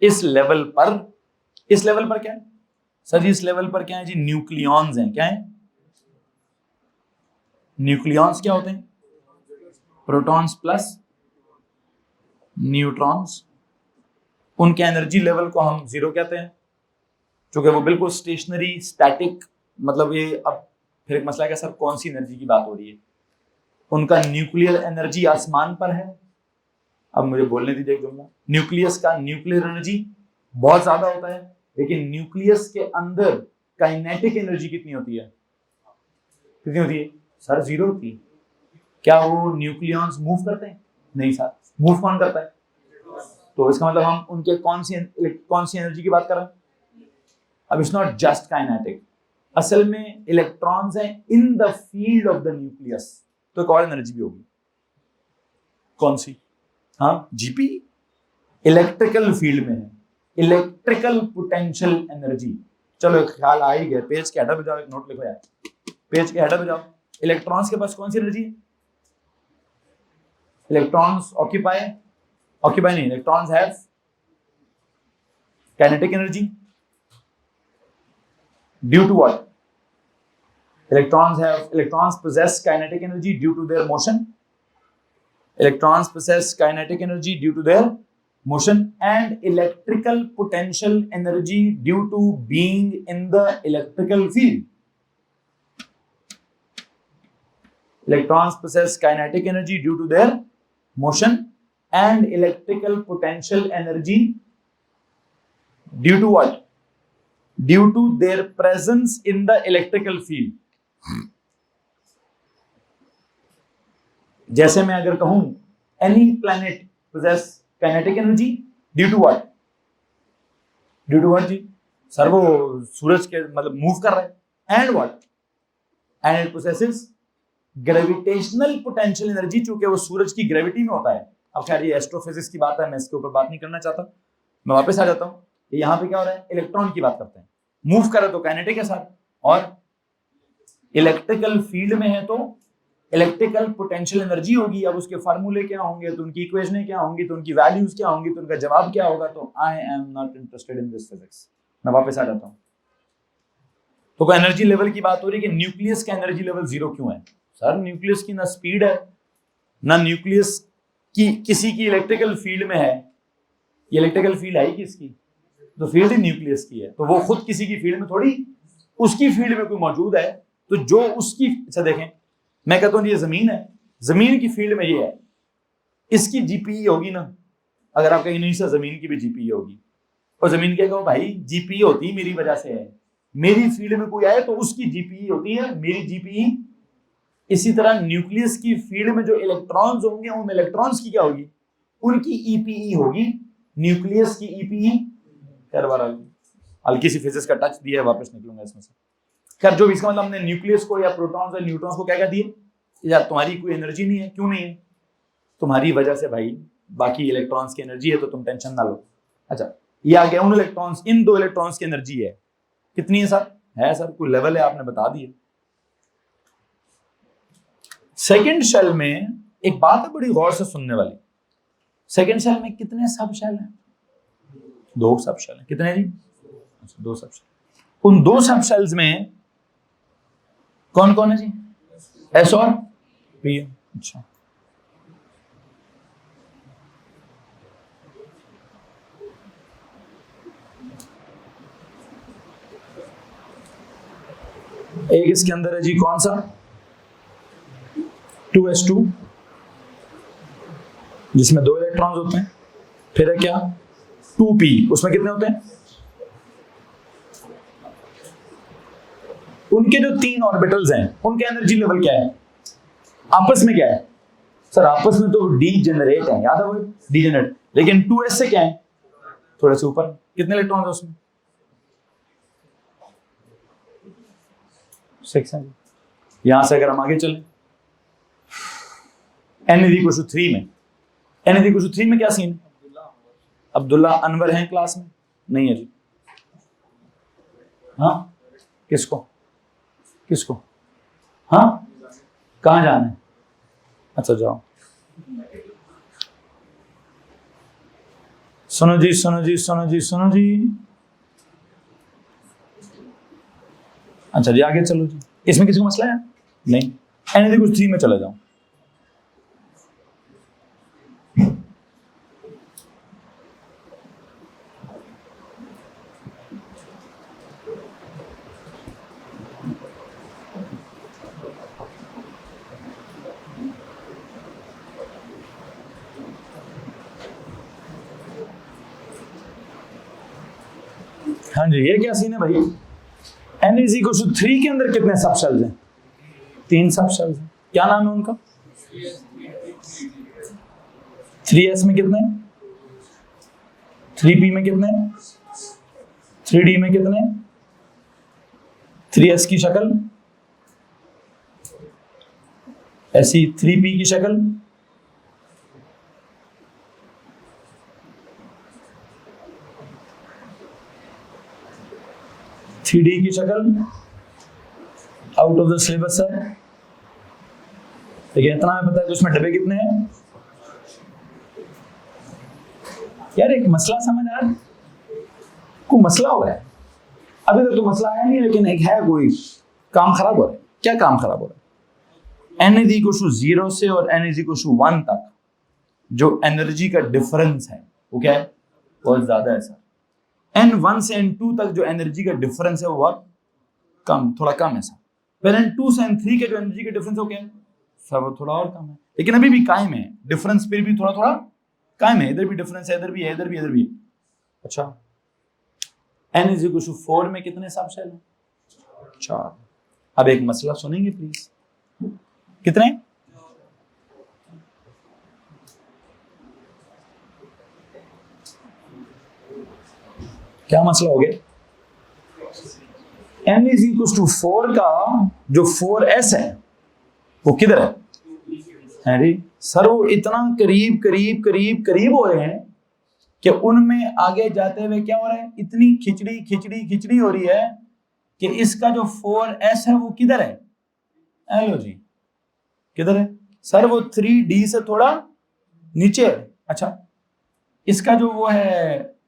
इस लेवल पर क्या है सर जी? इस लेवल पर क्या है जी? न्यूक्लियॉन्स हैं। क्या है? न्यूक्लियॉन्स क्या होते हैं? Protons plus neutrons. उनके एनर्जी लेवल को हम 0 कहते हैं, क्योंकि वो बिल्कुल स्टेशनरी स्टैटिक, मतलब ये अब फिर एक मसला है कि सर कौन सी एनर्जी की बात हो रही है? उनका न्यूक्लियर एनर्जी आसमान पर है। अब मुझे बोलने दीजिए एक जुमला। न्यूक्लियस का न्यूक्लियर एनर्जी बहुत ज्यादा होता है, लेकिन न्यूक्लियस के अंदर काइनेटिक एनर्जी कितनी होती है? कितनी होती है सर? 0 होती है। क्या वो न्यूक्लियॉन्स मूव करते हैं? नहीं सर। मूव कौन करता है? तो इसका मतलब हम उनके कौन सी एनर्जी की बात कर रहे हैं? अब इट्स नॉट जस्ट काइनेटिक, असल में इलेक्ट्रॉन्स हैं in the field of the nucleus. तो एक और एनर्जी भी होगी। कौन सी? हाँ जीपी, इलेक्ट्रिकल फील्ड में है, इलेक्ट्रिकल पोटेंशियल एनर्जी। चलो एक ख्याल आ ही गया। पेज के हेडर पे जाओ, एक नोट लिखो यार, पेज के हेडर पे जाओ। इलेक्ट्रॉन्स के पास कौन सी एनर्जी है? इलेक्ट्रॉन्स ऑक्यूपाई नहीं, electrons have kinetic energy due to what? Electrons possess kinetic energy due to their motion. Electrons possess kinetic energy due to their motion and electrical potential energy due to being in the electrical field. Electrons possess kinetic energy due to their motion and electrical potential energy due to what? Due to their presence in the electrical field. जैसे मैं अगर कहूं any planet possess kinetic energy due to what? Due to what जी? Sir वो सूरज के मतलब move कर रहा है। And what? And it possesses gravitational potential energy, चूंकि वो सूरज की ग्रेविटी में होता है। अब खैर ये एस्ट्रोफिजिक्स की बात है, मैं इसके ऊपर बात नहीं करना चाहता, मैं वापस आ जाता हूं। यहाँ पे क्या हो रहा है? इलेक्ट्रॉन की बात करते हैं। मूव करे तो काइनेटिक है सर, और इलेक्ट्रिकल फील्ड में है तो इलेक्ट्रिकल पोटेंशियल एनर्जी होगी। अब उसके फार्मूले क्या होंगे, तो उनकी इक्वेशनें क्या होंगी, तो उनकी वैल्यूज क्या होंगी, तो उनका जवाब क्या होगा? तो I am not interested in this physics. मैं वापस आ जाता हूं। तो कोई एनर्जी लेवल की बात हो रही है कि न्यूक्लियस का एनर्जी लेवल 0 क्यों है? सर न्यूक्लियस की ना स्पीड है, ना न्यूक्लियस कि किसी की इलेक्ट्रिकल फील्ड में है, ये इलेक्ट्रिकल फील्ड है ही किसकी, तो फील्ड न्यूक्लियस की है, तो वो खुद किसी की फील्ड में थोड़ी, उसकी फील्ड में कोई मौजूद है, तो जो उसकी, अच्छा देखें मैं कहता हूं ये जमीन है, जमीन की फील्ड में ये है, इसकी जीपीई होगी ना, अगर आप कहेंगे नहीं सर जमीन की भी जीपीई होगी, और जमीन कहेगा भाई जीपीई होती मेरी वजह से है, मेरी फील्ड में कोई आए तो उसकी जीपीई होती है, मेरी जीपीई। इसी तरह न्यूक्लियस की फील्ड में जो इलेक्ट्रॉन्स होंगे उन इलेक्ट्रॉन्स की क्या होगी, उनकी ईपीई होगी, न्यूक्लियस की ईपीई। खैर बहरहाल हल्की सी फिजिक्स का टच दिया है, वापस निकलूंगा इसमें से। खैर जो भी, इसका मतलब हमने न्यूक्लियस को या प्रोटॉन्स और न्यूट्रॉन्स को क्या कह दिए, यार तुम्हारी कोई एनर्जी नहीं है, क्यों नहीं है, तुम्हारी वजह से भाई बाकी इलेक्ट्रॉन्स की एनर्जी है, तो तुम टेंशन ना लो। अच्छा ये आ गया उन इलेक्ट्रॉन्स, इन दो इलेक्ट्रॉन्स की एनर्जी है, कितनी है सर, है सर कोई लेवल है, आपने बता दिया। सेकेंड शेल में एक बात है बड़ी गौर से सुनने वाली, सेकेंड शेल में कितने सब शेल हैं, 2 सब शेल हैं, कितने जी, 2 सब शेल। उन 2 सब शेल्स में कौन कौन है जी, एस और पी। अच्छा एक इसके अंदर है जी कौन सा, 2s2 जिसमें 2 इलेक्ट्रॉन्स होते हैं, फिर है क्या 2p, उसमें कितने होते हैं, उनके जो 3 ऑर्बिटल्स हैं उनके एनर्जी लेवल क्या है, आपस में क्या है सर, आपस में तो डीजेनरेट है, याद है वो डीजेनरेट, लेकिन 2s से क्या है थोड़े से ऊपर, कितने इलेक्ट्रॉन्स है उसमें, 6 है। यहां से अगर हम आगे चलें n=3 में, n=3 में क्या सीन, अब्दुल्ला अनवर हैं क्लास में, नहीं है जी, हाँ किसको किसको, हाँ कहाँ जाना है, अच्छा जाओ, सुनो जी सुनो जी सुनो जी सुनो जी, अच्छा जी आगे चलो जी, इसमें किसी को मसला है, नहीं, n=3 में चले जाओ। हाँ जी ये क्या सीन है भाई, n=3 के अंदर कितने सब शेल्स हैं, 3 सब शेल्स हैं, क्या नाम है उनका, 3s में कितने, 3p में कितने, 3d में कितने, 3s की शक्ल ऐसी, 3p की शक्ल, 3d की शक्ल, आउट ऑफ द सिलेबस है, लेकिन इतना हमें पता है कि उसमें डब्बे कितने हैं। यार एक मसला समझ आ रहा है, कोई मसला हो रहा है, अभी तक तो मसला आया नहीं, लेकिन एक है कोई काम खराब हो रहा है, क्या काम खराब हो रहा है, n=0 से और n=1 तक जो एनर्जी का डिफरेंस है वो क्या है, बहुत ज्यादा है सर, n1 से n2 तक जो एनर्जी का डिफरेंस है वो बहुत कम, थोड़ा कम है सर, फिर n2 से n3 के जो एनर्जी का डिफरेंस है वो क्या है सर, वो थोड़ा और कम है, लेकिन अभी भी कायम है डिफरेंस, फिर भी थोड़ा थोड़ा कायम है, इधर भी डिफरेंस है, इधर भी है, इधर भी, इधर भी। अच्छा n=4 में कितने सब शेल हैं, 4। अब एक मसला सुनेंगे प्लीज, कितने, क्या मसला हो गया, n=4 का जो 4s है वो किधर है जी सर, वो इतना करीब करीब करीब करीब हो रहे हैं कि उनमें आगे जाते हुए क्या हो रहा है, इतनी खिचड़ी खिचड़ी खिचड़ी हो रही है कि इसका जो 4s है वो किधर है, हेलो जी किधर है सर, वो 3d से थोड़ा नीचे है। अच्छा इसका जो वो है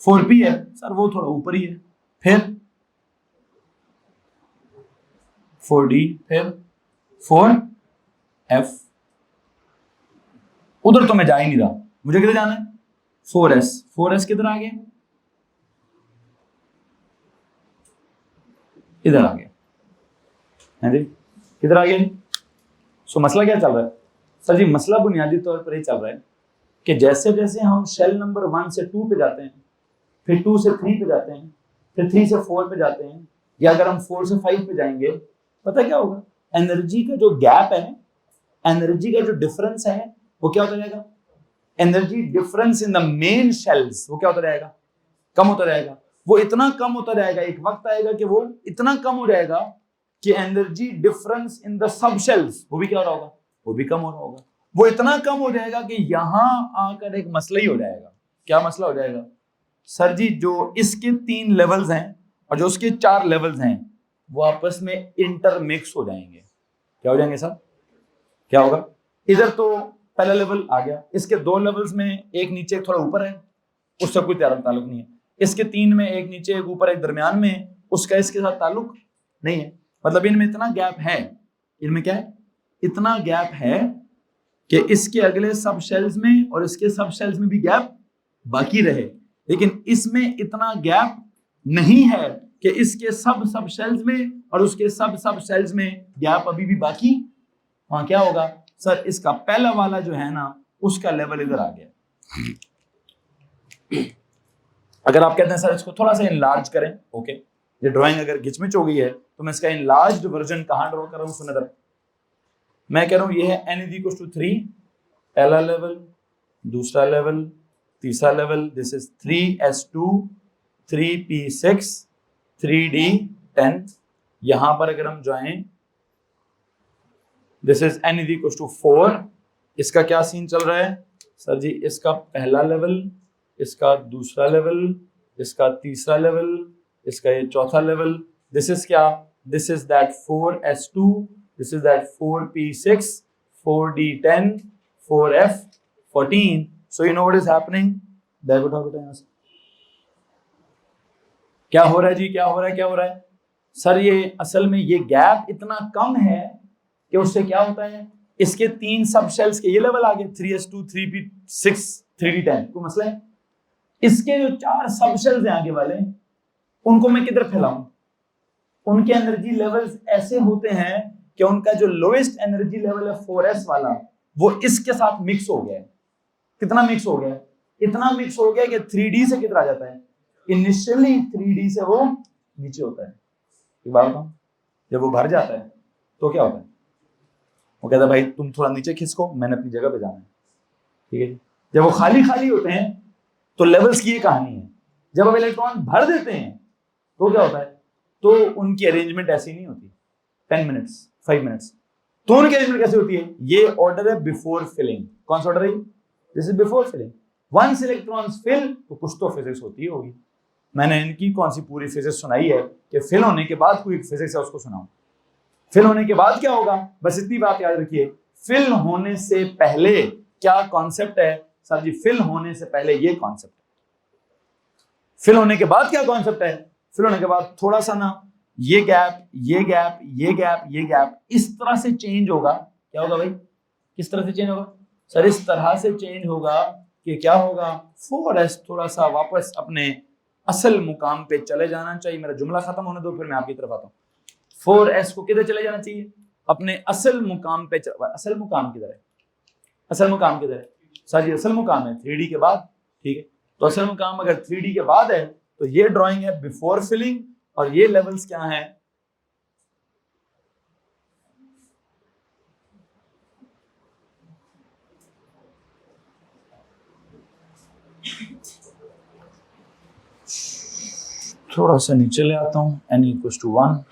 4p है सर, वो थोड़ा ऊपर ही है, फिर 4d, फिर 4 F, उधर तो मैं जा ही नहीं रहा, मुझे किधर जाना है? 4S, 4S किधर आ गया? इधर आ गया है जी, किधर आ गया? सो मसला क्या चल रहा है सर जी? मसला बुनियादी तौर पर ये चल रहा है कि जैसे जैसे हम शेल नंबर 1 से 2 पे जाते हैं, फिर 2 से 3 पे जाते हैं, फिर 3 से 4 पे जाते हैं, या अगर हम 4 से 5 पे जाएंगे, पता क्या होगा? एनर्जी का जो गैप है, एनर्जी का जो डिफरेंस है, वो क्या होता जाएगा? Energy difference in the main shells, वो क्या होता जाएगा? कम होता जाएगा। वो इतना कम होता जाएगा, एक वक्त आएगा कि वो इतना कम हो जाएगा कि energy difference in the sub shells, वो भी क्या हो रहा होगा? वो भी कम हो रहा होगा। वो इतना कम हो जाएगा कि यहां आकर एक मसला ही हो जाएगा। क्या मसला हो जाएगा सर जी? जो इसके 3 लेवल्स हैं और जो उसके 4 लेवल्स हैं, वो आपस में इंटरमिक्स हो जाएंगे। क्या हो जाएंगे सर? क्या होगा? इधर तो पहला लेवल आ गया, इसके 2 लेवल्स में एक नीचे एक थोड़ा ऊपर है, उससे कोई ताल्लुक नहीं है। इसके 3 में एक नीचे एक ऊपर एक दरमियान में, उसका इसके साथ ताल्लुक नहीं है। मतलब इनमें इतना गैप है, इनमें क्या है? इतना गैप है कि इसके अगले सब शेल्स में और इसके सब शेल्स में भी गैप बाकी रहे, लेकिन इसमें इतना गैप नहीं है कि इसके सब शेल्स में और उसके सब शेल्स में गैप अभी भी बाकी। वहां क्या होगा सर? इसका पहला वाला जो है ना, उसका लेवल इधर आ गया। अगर आप कहते हैं सर इसको थोड़ा सा इनलार्ज करें, ओके, ये ड्राइंग अगर गिचमिच हो गई है तो मैं इसका इनलार्ज्ड वर्जन कहां ड्रॉ कर रहा हूं? सुने जरा, मैं कह रहा हूं ये है n = 3, पहला लेवल, दूसरा लेवल, तीसरा level, this is 3s2, 3p6, 3d10। यहां पर अगर हम जाएं, दिस इज n = 4। इसका क्या सीन चल रहा है सर जी? इसका पहला लेवल, इसका दूसरा लेवल, इसका तीसरा लेवल, इसका ये चौथा लेवल। दिस इज क्या? This is that 4s2, this is that 4p6, 4d10, 4f14। So you know what is happening? Back उठाओ बेटा यहां से। क्या हो रहा है जी? क्या हो रहा है? क्या हो रहा है सर? ये असल में ये गैप इतना कम है कि उससे क्या होता है, इसके 3 सब शेल्स के ये लेवल आ गए, 3s2, 3p6, 3d10। कोई मसला है? इसके जो 4 सब शेल्स हैं आगे वाले, उनको मैं किधर फैलाऊं? उनके एनर्जी लेवल्स ऐसे होते हैं कि उनका जो लोएस्ट एनर्जी लेवल है 4s वाला, वो इसके साथ मिक्स हो गया है। कितना मिक्स हो गया है? इतना मिक्स हो गया कि 3d से किधर आ जाता है? इनिशियली 3d से वो नीचे होता है। एक बात बताऊं, जब वो भर जाता है तो क्या होता है? वो कहता है भाई तुम थोड़ा नीचे खिसको, मैंने अपनी जगह पे जाना है, ठीक है। जब वो खाली खाली होते हैं तो लेवल्स की ये कहानी है। जब अब इलेक्ट्रॉन भर देते हैं तो क्या होता है? तो उनकी अरेंजमेंट ऐसी नहीं होती 10 मिनट्स 5 मिनट्स। तो उनकी अरेंजमेंट कैसे होती है? ये ऑर्डर है बिफोर फिलिंग। कौन सा ऑर्डर है? This is before filling. Once electrons fill, तो कुछ तो फिजिक्स होती होगी। मैंने इनकी कौन सी पूरी फिजिक्स सुनाई है कि फिल होने के बाद कोई फिजिक्स है उसको सुनाऊं। फिल होने के बाद क्या होगा? बस इतनी बात याद रखिए, फिल होने से पहले क्या कॉन्सेप्ट है सर जी? फिल होने से पहले ये कॉन्सेप्ट है। फिल होने के बाद क्या कॉन्सेप्ट है? फिल होने के बाद थोड़ा सा ना ये गैप, ये गैप, ये गैप, ये गैप इस तरह से चेंज होगा। क्या होगा भाई? किस तरह से चेंज होगा सर? इस तरह से चेंज होगा कि क्या होगा? 4s थोड़ा सा वापस अपने असल मुकाम पे चले जाना चाहिए। मेरा जुमला खत्म होने दो, फिर मैं आपकी तरफ आता हूँ। 4s को किधर चले जाना चाहिए? अपने असल मुकाम पे। असल मुकाम किधर है? असल मुकाम किधर है सर जी? असल मुकाम है 3d के बाद, ठीक है। तो असल मुकाम अगर 3d के बाद है तो ये ड्राइंग है बिफोर फिलिंग, और ये लेवल्स क्या हैं? थोड़ा सा नीचे ले आता हूं, n = 1।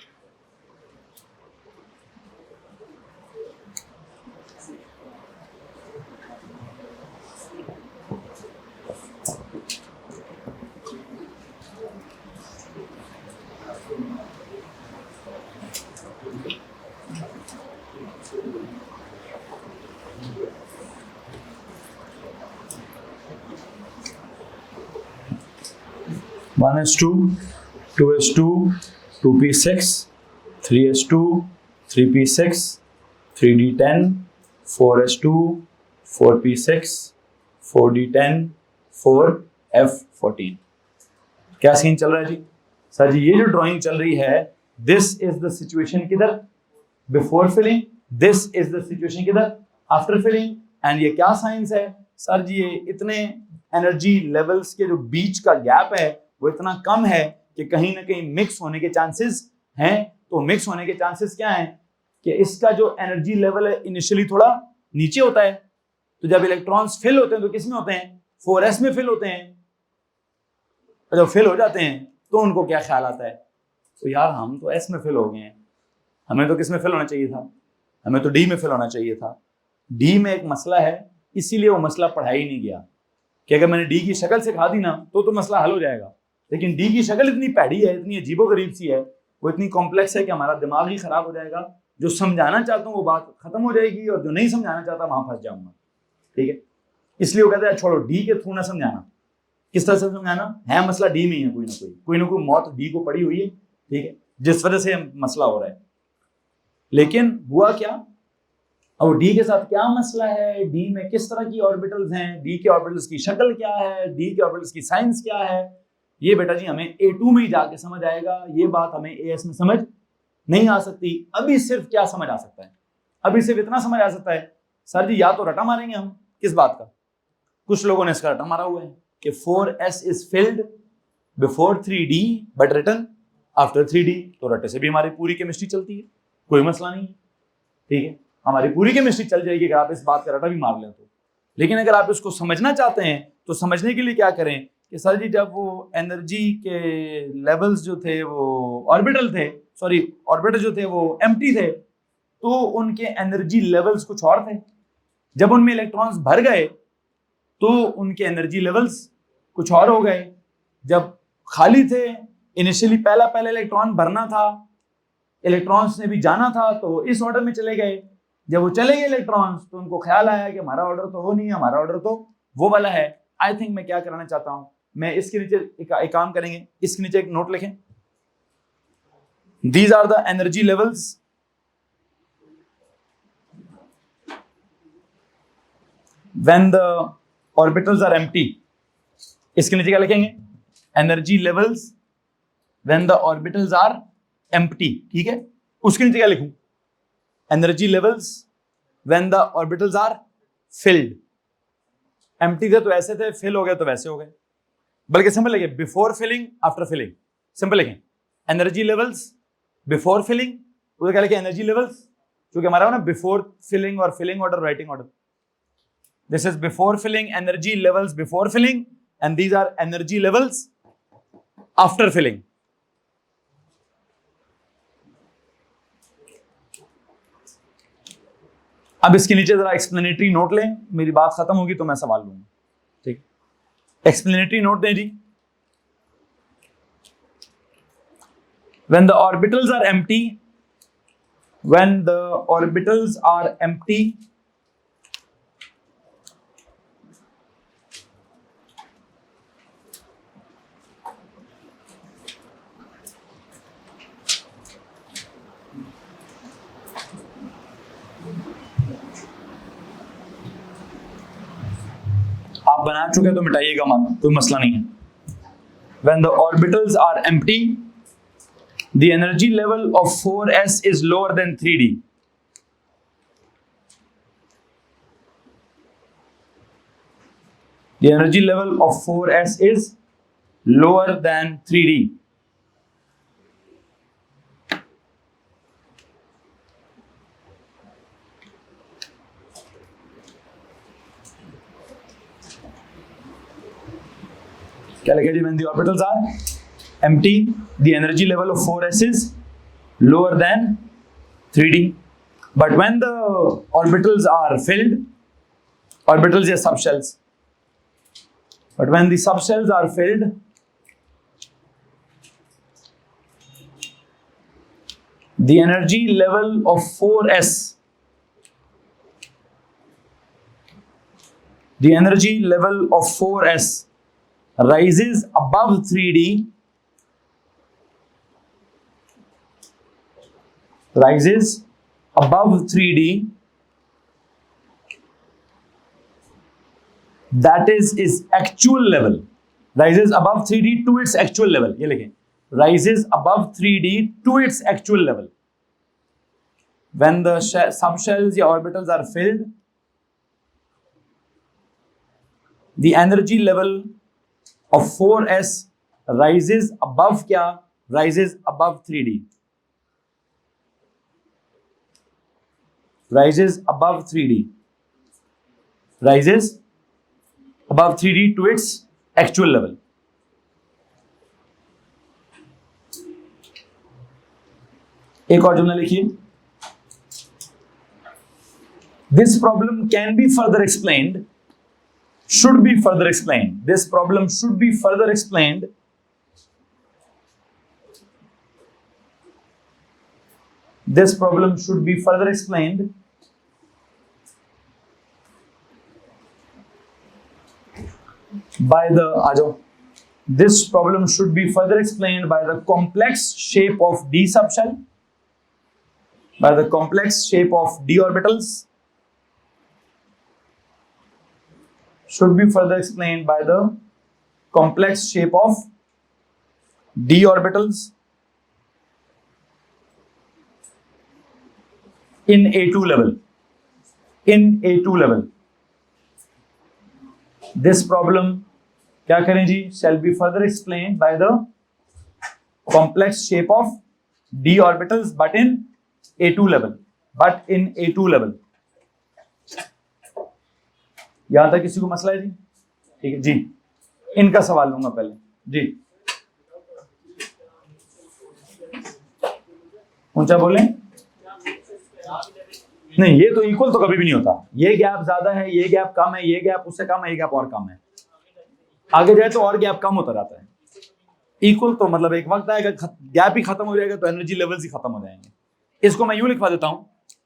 One is 2, 2s2, 2p6, 3s2, 3p6, 3d10, 4s2, 4p6, 4d10, 4f14। क्या सीन चल रहा है जी? सर जी ये जो ड्राइंग चल रही है, दिस इज द सिचुएशन किधर? Before filling. This is the situation किधर? After filling. एंड ये क्या साइंस है? सर जी ये इतने एनर्जी लेवल्स के जो बीच का गैप है वो इतना कम है कि कहीं ना कहीं मिक्स होने के चांसेस हैं। तो मिक्स होने के चांसेस क्या हैं कि इसका जो एनर्जी लेवल है इनिशियली थोड़ा नीचे होता है। तो जब इलेक्ट्रॉन्स फिल होते हैं तो किस में होते हैं? 4s में फिल होते हैं। जब फिल हो जाते हैं तो उनको क्या ख्याल आता है? तो यार हम तो s में फिल हो गए हैं, हमें तो किस में फिल होना चाहिए था? हमें तो d में फिल होना चाहिए था। d में एक मसला है, इसीलिए वो मसला पढ़ाया ही नहीं गया कि अगर मैंने d की शक्ल सिखा दी ना तो मसला हल हो जाएगा। लेकिन d की शक्ल इतनी पैड़ी है, इतनी अजीबोगरीब सी है, वो इतनी कॉम्प्लेक्स है कि हमारा दिमाग ही खराब हो जाएगा। जो समझाना चाहता हूँ वो बात खत्म हो जाएगी और जो नहीं समझाना चाहता वहां फंस जाऊंगा। ठीक है, इसलिए वो कहते हैं छोड़ो, डी के थ्रू ना समझाना। किस तरह से समझाना है? मसला डी में ही है, कोई ना कोई मौत डी को पड़ी हुई है। ठीक है, जिस वजह से मसला हो रहा है। लेकिन हुआ क्या? अब डी के साथ क्या मसला है? डी में किस तरह की ऑर्बिटल्स हैं? डी के ऑर्बिटल्स की शक्ल क्या है? डी के ऑर्बिटल्स की साइंस क्या है? ये बेटा जी हमें A2 में ही जाके समझ आएगा। ये बात हमें AS में समझ नहीं आ सकती। अभी सिर्फ क्या समझ आ सकता है? अभी सिर्फ इतना समझ आ सकता है, सर जी या तो रटा मारेंगे हम। किस बात का? कुछ लोगों ने इसका रटा मारा हुआ है कि 4s is filled before 3d but written after 3d। तो रटे से भी हमारी पूरी केमिस्ट्री चलती है, कोई मसला नहीं है। ठीक है, हमारी पूरी केमिस्ट्री चल जाएगी अगर आप इस बात का रटा भी मार लें तो। लेकिन अगर आप इसको समझना चाहते हैं तो समझने के लिए क्या करें कि सर जी जब वो एनर्जी के लेवल्स जो थे वो ऑर्बिटल थे, सॉरी ऑर्बिटल जो थे वो एम्प्टी थे, तो उनके एनर्जी लेवल्स कुछ और थे। जब उनमें इलेक्ट्रॉन्स भर गए तो उनके एनर्जी लेवल्स कुछ और हो गए। जब खाली थे, इनिशियली पहला इलेक्ट्रॉन भरना था, इलेक्ट्रॉन्स ने भी जाना था तो इस ऑर्डर में चले गए। जब वो चले गए इलेक्ट्रॉन्स तो उनको ख्याल आया कि हमारा ऑर्डर तो वो नहीं है, हमारा ऑर्डर तो वो वाला है। आई थिंक मैं क्या कराना चाहता हूं, मैं इसके नीचे एक काम करेंगे, इसके नीचे एक नोट लिखें। These are the energy levels when the orbitals are empty. इसके नीचे क्या लिखेंगे? Energy levels when the orbitals are empty. ठीक है, उसके नीचे क्या लिखूं? Energy levels when the orbitals are filled. Empty थे तो ऐसे थे, फिल हो गए तो वैसे हो गए। बल्कि सिंपल लिखे before filling after filling. Simple लिखें एनर्जी लेवल्स बिफोर फिलिंग। तो क्या लिखे? एनर्जी लेवल्स, क्योंकि हमारा ना बिफोर फिलिंग और filling order, writing order. This is before filling, energy levels before filling, and these are energy levels after filling. अब इसके नीचे जरा एक्सप्लेनेटरी नोट लें, मेरी बात खत्म होगी तो मैं सवाल लूंगा। ठीक, एक्सप्लेनेटरी नोट दें जी। When the orbitals are empty, when the orbitals are empty, आप बना चुके तो मिटाइएगा मत, कोई मसला नहीं है। When the orbitals are empty, the energy level of 4s is lower than 3d. The energy level of 4s is lower than 3d. क्या लिखा जी? When the orbitals are empty, the energy level of 4s is lower than 3d. But when the orbitals are filled, orbitals या subshells, but when the subshells are filled, the energy level of 4s, the energy level of 4s rises above 3d, rises above 3d, that is actual level, rises above 3D to its actual level. ये लिखें, rises above 3D to its actual level when the subshells या orbitals are filled. The energy level of 4s rises above क्या? Rises above 3D. Rises above 3D. Rises above 3D to its actual level. एक और जुमला लिखिए. This problem can be further explained. Should be further explained. This problem should be further explained This problem should be further explained by the This problem should be further explained by the complex shape of d subshell, by the complex shape of d orbitals. Should be further explained by the complex shape of d orbitals in A2 level. In A2 level. This problem क्या करें जी? Shall be further explained by the complex shape of d orbitals, but in A2 level. But in A2 level. यहां तक किसी को मसला है जी? ठीक है जी. इनका सवाल लूंगा पहले जी. ऊंचा बोलें. नहीं, ये तो इक्वल तो कभी भी नहीं होता. ये गैप ज्यादा है, ये गैप कम है, ये गैप उससे कम है, ये गैप और कम है. आगे जाए तो और गैप कम होता रहता है. इक्वल तो मतलब एक वक्त आएगा गैप ही खत्म हो जाएगा तो एनर्जी लेवल्स ही खत्म हो जाएंगे. इसको मैं यूं लिखवा देता हूं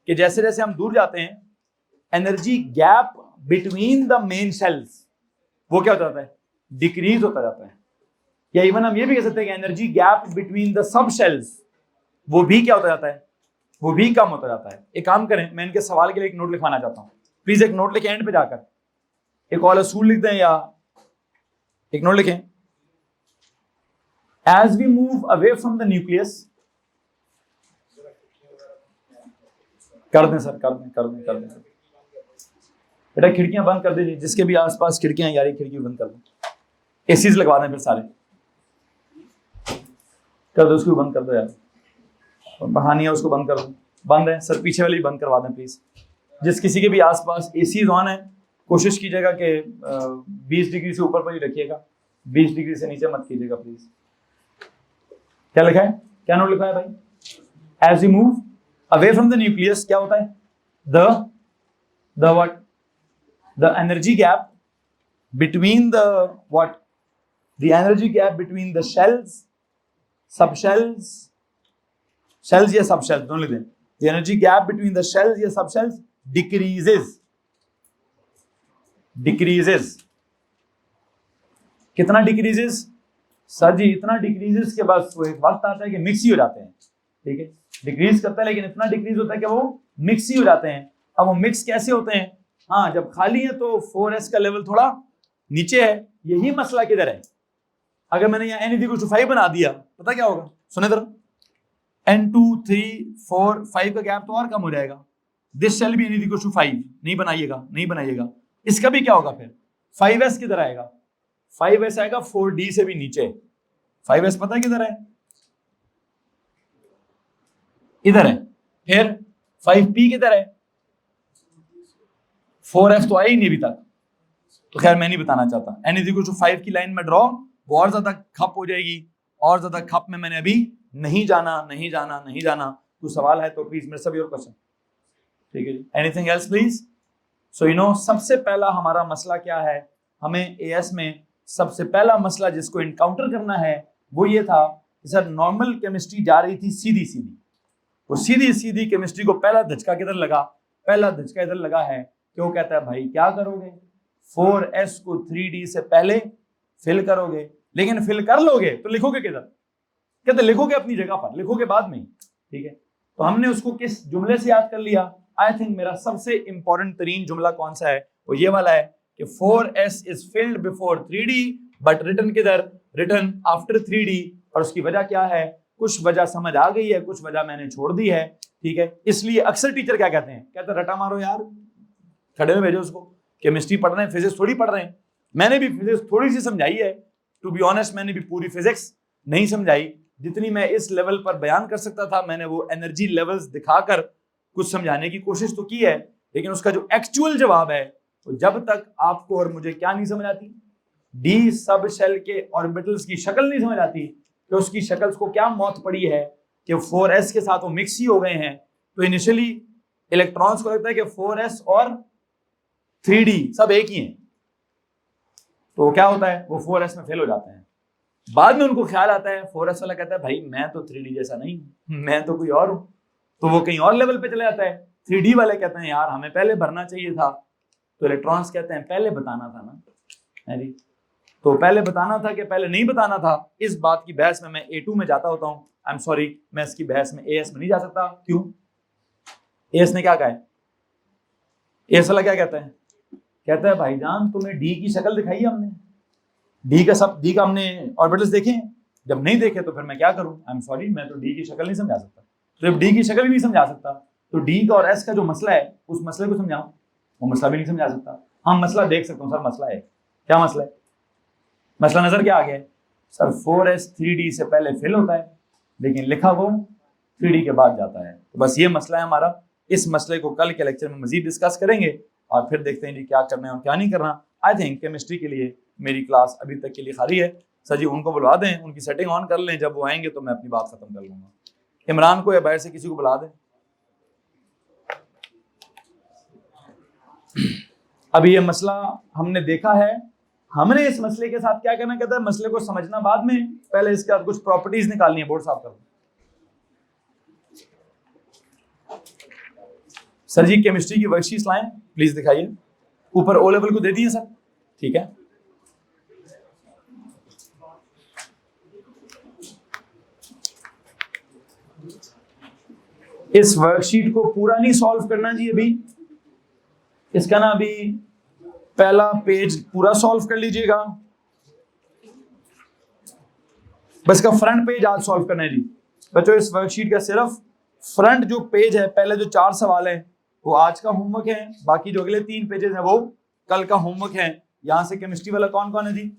कि जैसे जैसे हम दूर जाते हैं energy gap between the main shells वो क्या होता जाता है? डिक्रीज होता जाता है. या इवन हम ये भी कह सकते हैं कि energy gap between the sub shells वो भी क्या होता जाता है? वो भी कम होता जाता है. एक काम करें, मैं इनके सवाल के लिए एक नोट लिखवाना चाहता हूं. प्लीज एक नोट लिखें एंड पे जाकर. एक और असूल लिख दें या एक नोट लिखें. As we move away from the nucleus, कर दें सर, कर दें. बेटा खिड़कियां बंद कर दीजिए, जिसके भी आसपास खिड़कियां यार खिड़की बंद कर दें. एसीज लगवा दें फिर सारे. कर दो, उसको बंद कर दो यार. बहानी है उसको बंद कर दो. बंद है सर, पीछे वाली बंद करवा दें प्लीज. जिस किसी के भी आसपास एसीज ऑन है कोशिश कीजिएगा कि 20 डिग्री से ऊपर पर ही रखिएगा. 20 डिग्री से नीचे मत कीजिएगा प्लीज. क्या लिखा है? क्या नोट लिखा है भाई? As you move away from the nucleus क्या होता है? The what? The energy gap between the what? The energy gap between the shells, subshells, shells या subshells दोनों लिख दें. The energy gap between the shells या subshells decreases. कितना decreases? Sir जी इतना decreases के बाद वो एक वक्त आता है कि मिक्स ही हो जाते हैं. ठीक है, डिक्रीज करता है लेकिन इतना डिक्रीज होता है कि वो मिक्स ही हो जाते हैं. अब वो मिक्स कैसे होते हैं? हाँ, जब खाली है तो 4s का लेवल थोड़ा नीचे है. यही मसला किधर है? अगर मैंने यहाँ n=5 बना दिया पता क्या होगा? सुने जरा. n2 3 4 5 का गैप तो और कम हो जाएगा. दिस शेल भी n=5 नहीं बनाइएगा. इसका भी क्या होगा फिर? 5s किधर आएगा? 5s आएगा 4d से भी नीचे. 5s पता है किधर है? इधर है. फिर 5p किधर है? 4f तो आई नहीं अभी तक, तो खैर मैं नहीं बताना चाहता. n=5 की लाइन में ड्रॉ, वो और ज्यादा खप हो जाएगी. और ज्यादा खप में मैंने अभी नहीं जाना. तो सवाल है तो प्लीज मेरे सभी और क्वेश्चन. ठीक है जी. Anything else please? So you know सबसे पहला हमारा मसला क्या है? हमें एएस में सबसे पहला मसला जिसको इनकाउंटर करना है वो ये था कि सर नॉर्मल केमिस्ट्री जा रही थी सीधी. वो सीधी केमिस्ट्री को पहला धचका किधर लगा? पहला धचका इधर लगा है. क्यों कहता है भाई क्या करोगे? 4s को 3d से पहले फिल करोगे, लेकिन फिल कर लोगे तो लिखोगे किधर? कहते लिखोगे अपनी जगह पर, लिखोगे बाद में. ठीक है, तो हमने उसको किस जुमले से याद कर लिया? आई थिंक मेरा सबसे इंपॉर्टेंट तरीन जुमला कौन सा है? वो ये वाला है कि 4s is filled before 3d but written किधर, रिटन आफ्टर 3d। और उसकी वजह क्या है, कुछ वजह समझ आ गई है, कुछ वजह मैंने छोड़ दी है, ठीक है। इसलिए अक्सर टीचर क्या कहते हैं, कहते हैं रटा मारो यार, खड़े में भेजो उसको, केमिस्ट्री पढ़ रहे हैं, फिजिक्स थोड़ी पढ़ रहे हैं। मैंने भी फिजिक्स थोड़ी सी समझाई है, टू बी ऑनेस्ट, मैंने भी पूरी फिजिक्स नहीं समझाई, जितनी मैं इस लेवल पर बयान कर सकता था मैंने वो एनर्जी लेवल्स दिखाकर कुछ समझाने की कोशिश तो की है, लेकिन उसका जो एक्चुअल जवाब है तो जब तक आपको और मुझे क्या नहीं समझ आती, डी सब शेल के ऑर्बिटल्स की शक्ल नहीं समझ आती, कि उसकी शक्ल को क्या मौत पड़ी है कि 4s के साथ वो मिक्स ही हो गए हैं। तो इनिशियली इलेक्ट्रॉन्स को लगता है कि 4s और 3d सब एक ही हैं, तो क्या होता है वो 4s में फेल हो जाते हैं। बाद में उनको ख्याल आता है, 4s वाला कहता है भाई मैं तो 3d जैसा नहीं हूं, मैं तो कोई और हूं, तो वो कहीं और लेवल पे चले जाता है। 3d वाले कहते हैं यार हमें पहले भरना चाहिए था, तो इलेक्ट्रॉन्स कहते हैं पहले बताना था ना, है जी, तो पहले बताना था कि पहले नहीं बताना था। इस बात की बहस में मैं A2 में जाता होता हूं, आई एम सॉरी, मैं इसकी बहस में AS में नहीं जा सकता। क्यों, AS ने क्या कहा है, AS वाला क्या कहता है, कहता है भाईजान तुम्हें डी की शक्ल दिखाई है हमने, डी का हमने ऑर्बिटल्स देखे हैं, जब नहीं देखे तो फिर मैं क्या करूं, आई एम सॉरी, मैं तो डी की शक्ल नहीं समझा सकता। तो जब डी की शक्ल भी नहीं समझा सकता तो डी का और एस का जो मसला है उस मसले को समझाऊं, वो मसला भी नहीं समझा सकता। हाँ मसला देख सकता हूँ सर, मसला है, क्या मसला है, मसला नजर क्या आ गया है सर, 4s 3d से पहले फिल होता है लेकिन लिखा वो 3d के बाद जाता है। तो बस ये मसला है हमारा, इस मसले को कल के लेक्चर में मजीद डिस्कस करेंगे और फिर देखते हैं जी क्या करना है और क्या नहीं करना। आई थिंक केमिस्ट्री के लिए मेरी क्लास अभी तक के लिए खाली है। सर जी उनको बुलवा दें, उनकी सेटिंग ऑन कर लें, जब वो आएंगे तो मैं अपनी बात खत्म कर लूंगा। इमरान को या बाहर से किसी को बुला दें। अभी ये मसला हमने देखा है, हमने इस मसले के साथ क्या करना, कहता है मसले को समझना बाद में, पहले इसके बाद कुछ प्रॉपर्टीज निकालनी है। बोर्ड साफ कर दो सर जी, केमिस्ट्री की वर्कशीट लाएं प्लीज, दिखाइए। ऊपर ओ लेवल को दे दिए सर, ठीक है। इस वर्कशीट को पूरा नहीं सॉल्व करना जी, अभी इसका ना अभी पहला पेज पूरा सॉल्व कर लीजिएगा, बस का फ्रंट पेज आज सॉल्व करना है जी बच्चों। इस वर्कशीट का सिर्फ फ्रंट जो पेज है, पहले जो 4 सवाल है वो आज का होमवर्क है, बाकी जो अगले 3 पेजेस हैं वो कल का होमवर्क है। यहां से केमिस्ट्री वाला कौन कौन है जी,